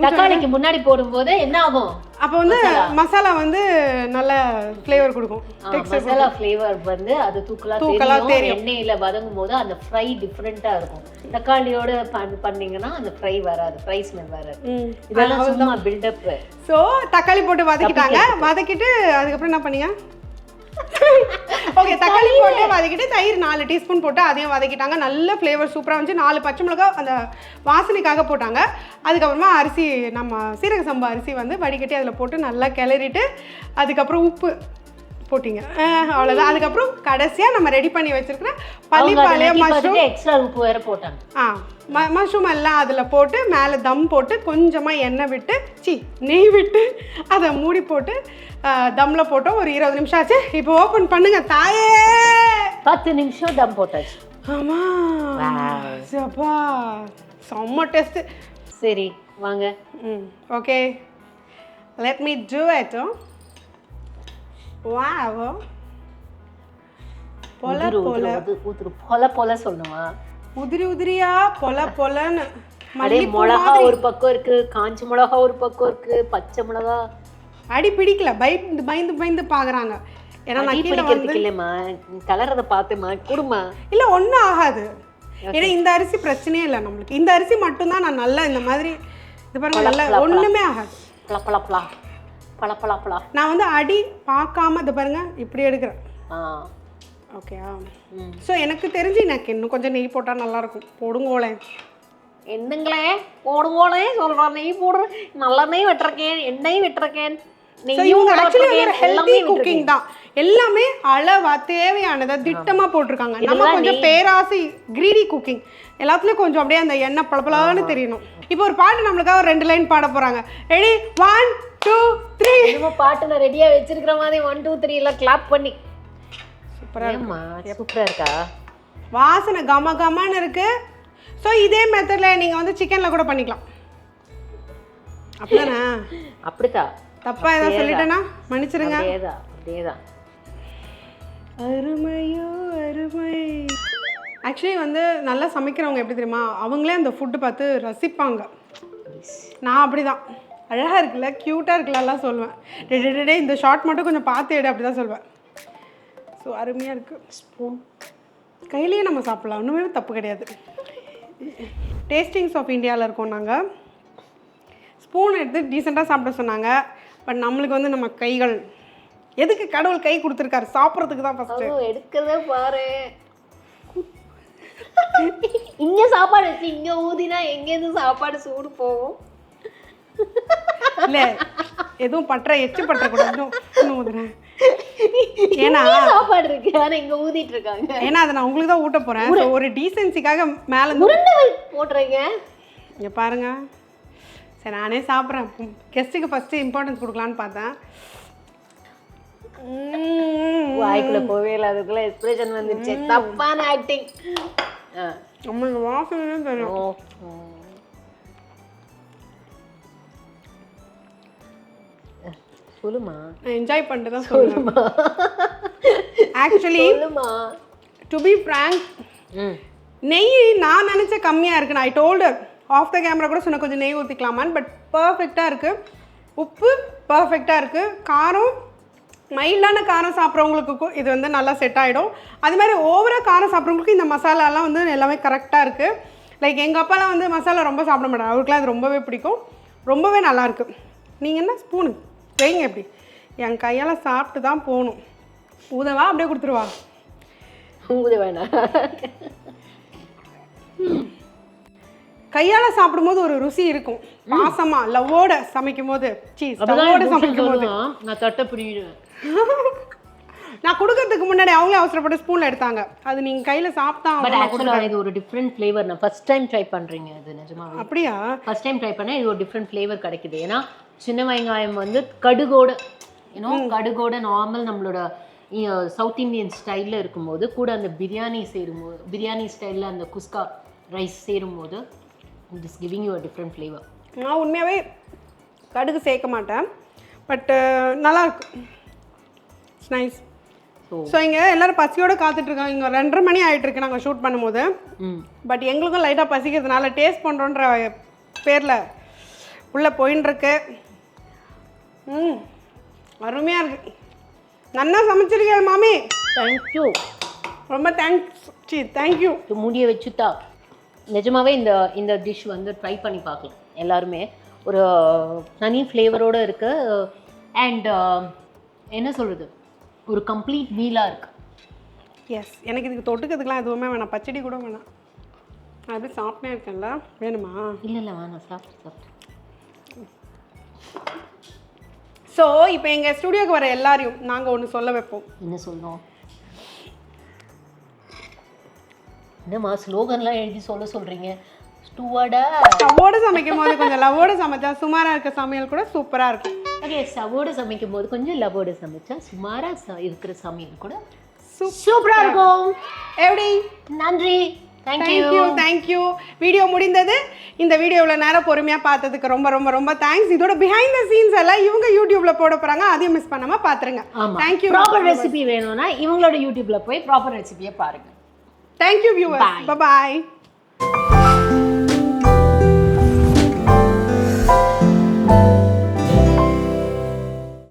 தக்காளிக்கு முன்னாடி போடும்போது என்ன ஆகும்? அப்போ வந்து மசாலா வந்து நல்ல ஃப்ளேவர் கொடுக்கும். மசாலா ஃப்ளேவர் வந்து அது தூக்கலா தெரியும். எண்ணெயில வதங்கும் போது அந்த ஃப்ரை டிஃப்ரெண்டா இருக்கும். தக்காளியோட பண்ணீங்கன்னா அந்த ஃப்ரை வராது, ஃப்ரை ஸ்மெல் வராது. இதெல்லாம் சும்மா பில்டப். ஸோ தக்காளி போட்டு வதக்கிட்டாங்க. வதக்கிட்டு அதுக்கப்புறம் என்ன பண்ணீங்க? ஓகே, தக்காளி போட்டு வதக்கிட்டு தயிர் 4 டீஸ்பூன் போட்டு அதையும் வதக்கிட்டாங்க. நல்ல ஃப்ளேவர் சூப்பராக வந்துச்சு. 4 பச்சை மிளகாய் அந்த வாசனைக்காக போட்டாங்க. அதுக்கப்புறமா அரிசி, நம்ம சீரக சம்பா அரிசி வந்து வடிகட்டி அதில் போட்டு நல்லா கிளறிட்டு அதுக்கப்புறம் உப்பு போட்டிங்க. அவ்வளோதான். அதுக்கப்புறம் கடைசியாக நம்ம ரெடி பண்ணி வச்சிருக்கிற பள்ளிப்பாளையம் மஷ்ரூம், எக்ஸ்ட்ரா உப்பு வேற போட்டாங்க. மஷ்ரூம் எல்லாம் அதில் போட்டு மேலே தம் போட்டு கொஞ்சமாக எண்ணெய் விட்டு நெய் விட்டு அதை மூடி போட்டு தம்மில் போட்டோம். ஒரு 20 நிமிஷம் ஆச்சு. இப்போ ஓப்பன் பண்ணுங்க தாயே. 10 நிமிஷம் தம் போட்டாச்சு. ஆமாம், சப்பா செம்ம டேஸ்ட்டு. சரி வாங்க. Okay, let me do it. Wow, பொல சொல்லணுமா? உதிரியா பொலன்னு. மிளகா ஒரு பக்கம் இருக்கு, காஞ்ச மிளகா ஒரு பக்கம் இருக்கு, பச்சை மிளகா. அடி பிடிக்கல, பயந்து பாக்குறாங்க. ஏன்னா நான் கீழே வந்து இல்லம்மா, கலரத பார்த்தேம்மா, குடுமா. இல்ல ஒன்றும் ஆகாது. ஏன்னா இந்த அரிசி பிரச்சனையே இல்லை நம்மளுக்கு. இந்த அரிசி மட்டும்தான் நான் நல்லா இந்த மாதிரி இது பாருங்க, நல்லா ஒண்ணுமே ஆகாது. பளபளா. நான் வந்து அடி பார்க்காம இது பாருங்க இப்படி எடுக்கிறேன். ஓகே. ஸோ எனக்கு தெரிஞ்சு எனக்கு இன்னும் கொஞ்சம் நெய் போட்டால் நல்லா இருக்கும். போடுங்கோளே. என்னங்களே போடுங்கோளே சொல்கிறேன். நெய் போடுறேன், நல்லா நெய் விட்டுருக்கேன், எண்ணெய் விட்டுருக்கேன். இவங்க ஆக்சுவலி ஒரு ஹெல்தி குக்கிங் தான். எல்லாமே அளவா தேவையானதை திட்டமா போட்டிருக்காங்க. நம்ம கொஞ்சம் பேராசை, கிரீடி குக்கிங். எல்லாத்துலயும் கொஞ்சம் அப்படியே அந்த எண்ணெய் பளபளன்னு தெரியணும். இப்போ ஒரு பாட்டு நம்மளுக்காக ஒரு 2 லைன் பாட போறாங்க. ரெடி? 1 2 3. நம்ம பாட்டு நான் ரெடியா வச்சிருக்கிற மாதிரி 1 2 3 எல்லாம் கிளாப் பண்ணி. சூப்பரா இருக்கா? வாசனை கமகமன்னு இருக்கு. ஸோ இதே மெத்தட்ல நீங்க வந்து சிக்கன்ல கூட பண்ணிக்கலாம். அப்படிதானே? அப்படிதான். தப்பா ஏதாவது சொல்லிட்டேனா மன்னிச்சிருங்க. அதேதான். அருமையோ அருமை. ஆக்சுவலி வந்து நல்லா சமைக்கிறவங்க எப்படி தெரியுமா, அவங்களே அந்த ஃபுட்டு பார்த்து ரசிப்பாங்க. நான் அப்படிதான். அழகா இருக்குல்ல, க்யூட்டாக இருக்குல்ல எல்லாம் சொல்லுவேன். டே இந்த ஷார்ட் மட்டும் கொஞ்சம் பார்த்து எடு, அப்படி தான் சொல்லுவேன். ஸோ அருமையாக இருக்குது. ஸ்பூன் கையிலேயே நம்ம சாப்பிட்லாம், ஒன்றுமே தப்பு கிடையாது. டேஸ்டிங்ஸ் ஆஃப் இந்தியாவில் இருக்கோம் நாங்கள். ஸ்பூன் எடுத்து டீசெண்டாக சாப்பிட சொன்னாங்க. பட் நம்மளுக்கு வந்து நம்ம கைகள், எதுக்கு கடவுள் கை கொடுத்துருக்காரு? சாப்பிட்றதுக்கு தான் ஃபஸ்ட்டு. எடுக்கிறதே பாரு. இங்கே சாப்பாடு வச்சு இங்கே ஊதினா எங்கேருந்து சாப்பாடு சூடு போகும்? இல்லை, எதுவும் எச்சு பற்றக்கூடாது. ஊதுறேன் ஏன்னா சாப்பாடு இருக்கு ஆனா இங்க ஊதிட்டு இருக்காங்க. ஏன்னா அதை நான் உங்களுக்கு தான் ஊட்ட போறேன். ஸோ ஒரு டீசென்சிக்காக மேலே போடுறீங்க. இங்கே பாருங்க. சரி நானே சாப்பிட்றேன். கெஸ்ட்டுக்கு ஃபஸ்ட்டு இம்பார்ட்டன்ஸ் கொடுக்கலான்னு பார்த்தேன். வாய்க்குள்ள போவே இல்லை, அதுக்குள்ள எக்ஸ்பிரஷன் வந்துருச்சு. தப்பான ஆக்டிங். நம்மளுக்கு வாசனை தெரியும். சொல்லுமா, நான் என்ஜாய் பண்ணிட்டு தான் சொல்லுமா. ஆக்சுவலி டு பி ஃப்ராங்க், நெய் நான் நினச்ச கம்மியாக இருக்குண்ணா. I told off the camera கூட சொன்ன கொஞ்சம் நெய் ஊற்றிக்கலாமான்னு. பட் பர்ஃபெக்டாக இருக்குது. உப்பு பர்ஃபெக்டாக இருக்குது. காரம் மைல்டான காரம் சாப்பிட்றவங்களுக்கு இது வந்து நல்லா செட் ஆகிடும். அது மாதிரி ஓவராக காரம் சாப்பிட்றவங்களுக்கு இந்த மசாலாலாம் வந்து எல்லாமே கரெக்டாக இருக்குது. லைக் எங்கள் அப்பாலாம் வந்து மசாலா ரொம்ப சாப்பிட மாட்டாங்க. அவருக்குலாம் அது ரொம்பவே பிடிக்கும். ரொம்பவே நல்லாயிருக்கு. நீங்கள் என்ன ஸ்பூனு வைங்க எப்படி? என் கையால் சாப்பிட்டு தான் போகணும். ஊதவா அப்படியே கொடுத்துருவா? ஊத வேணாம். கையால் சாப்பிடும்போது ஒரு ருசி இருக்கும். பாசமா லவ்வோட சமைக்கும் போது, லவ்வோட சமைக்கும் போது நான் தட்டை பிடிடுவேன். நான் கொடுக்கறதுக்கு முன்னாடி அவங்களே அவசரப்பட்டு ஸ்பூன்ல எடுத்தாங்க. அது நீங்க கையில சாப்பிட்டா. பட் ஆக்சுவலா இது ஒரு டிஃபரண்ட் ஃப்ளேவர். நான் ஃபர்ஸ்ட் டைம் ட்ரை பண்றீங்க இது நிஜமாவே. அப்படியா? ஃபர்ஸ்ட் டைம் ட்ரை பண்ணேன். இது ஒரு டிஃபரண்ட் ஃப்ளேவர் கிடைக்குது. ஏன்னா சின்ன வெங்காயம் வந்து கடுகோட கடுகோட நார்மல் நம்மளோட சவுத் இந்தியன் ஸ்டைலில் இருக்கும்போது கூட அந்த பிரியாணி சேரும்போது, பிரியாணி ஸ்டைலில் அந்த குஸ்கா ரைஸ் சேரும்போது it is giving you a different flavour. நான் உண்மையாகவே கடுகு சேர்க்க மாட்டேன். பட் நல்லா இருக்கு. It's nice. ஸோ இங்கே எல்லோரும் பசியோடு காத்துட்ருக்காங்க. இங்கே 2:30 மணி ஆகிட்டுருக்கு நாங்கள் ஷூட் பண்ணும்போது. பட் எங்களுக்கும் லைட்டாக பசிக்கிறதுனால டேஸ்ட் பண்ணுறோன்ற பேரில் உள்ளே போயின்ட்டுருக்கு. அருமையாக இருக்குது. நல்லா சமைச்சிருக்கேன் மாமி. தேங்க்யூ, ரொம்ப தேங்க்ஸ். தேங்க்யூ. மூடியை வச்சுட்டா நிஜமாவே இந்த டிஷ் வந்து ட்ரை பண்ணி பார்க்கலாம். எல்லாருமே ஒரு தனி ஃப்ளேவரோடு இருக்குது. அண்ட் என்ன சொல்கிறது, ஒரு கம்ப்ளீட் மீலாக இருக்குது. எஸ், எனக்கு இதுக்கு தொட்டுக்கிறதுக்கெலாம் எதுவுமே வேணாம். பச்சடி கூட வேணாம். நான் அப்படியே சாப்பிட்டே இருக்கேன்ல. வேணுமா? இல்லை வேணாம், சாப்பிட்டு. ஸோ இப்போ எங்கள் ஸ்டுடியோக்கு வர எல்லாரையும் நாங்கள் ஒன்று சொல்ல வைப்போம். என்ன சொல்லணும்? என்னம்மா ஸ்லோகன்லாம் எழுதி சொல்கிறீங்க? ஸ்டவ்வோடு சமைக்கும் போது கொஞ்சம் லவ்வோடு சமைச்சா சுமாராக இருக்க சமையல் கூட சூப்பராக இருக்கும். ஓகே, ஸ்டவ்வோடு சமைக்கும் போது கொஞ்சம் லவ்வோடு சமைச்சா சுமாராக இருக்கிற சமையல் கூட சூப்பராக இருக்கும். எப்படி? நன்றி. தேங்க்யூ. வீடியோ முடிந்தது. இந்த வீடியோவில் நேரம் பொறுமையாக பார்த்ததுக்கு ரொம்ப ரொம்ப ரொம்ப தேங்க்ஸ். இதோட பிஹைண்ட் த சீன்ஸ் எல்லாம் இவங்க யூடியூப்ல போட போகிறாங்க. அதையும் மிஸ் பண்ணாமல் பார்த்துருங்க. தேங்க்யூ. ப்ராப்பர் ரெசிபி வேணும்னா இவங்களோட யூடியூப்ல போய் ப்ராப்பர் ரெசிபியை பாருங்கள். Thank you viewers. பை.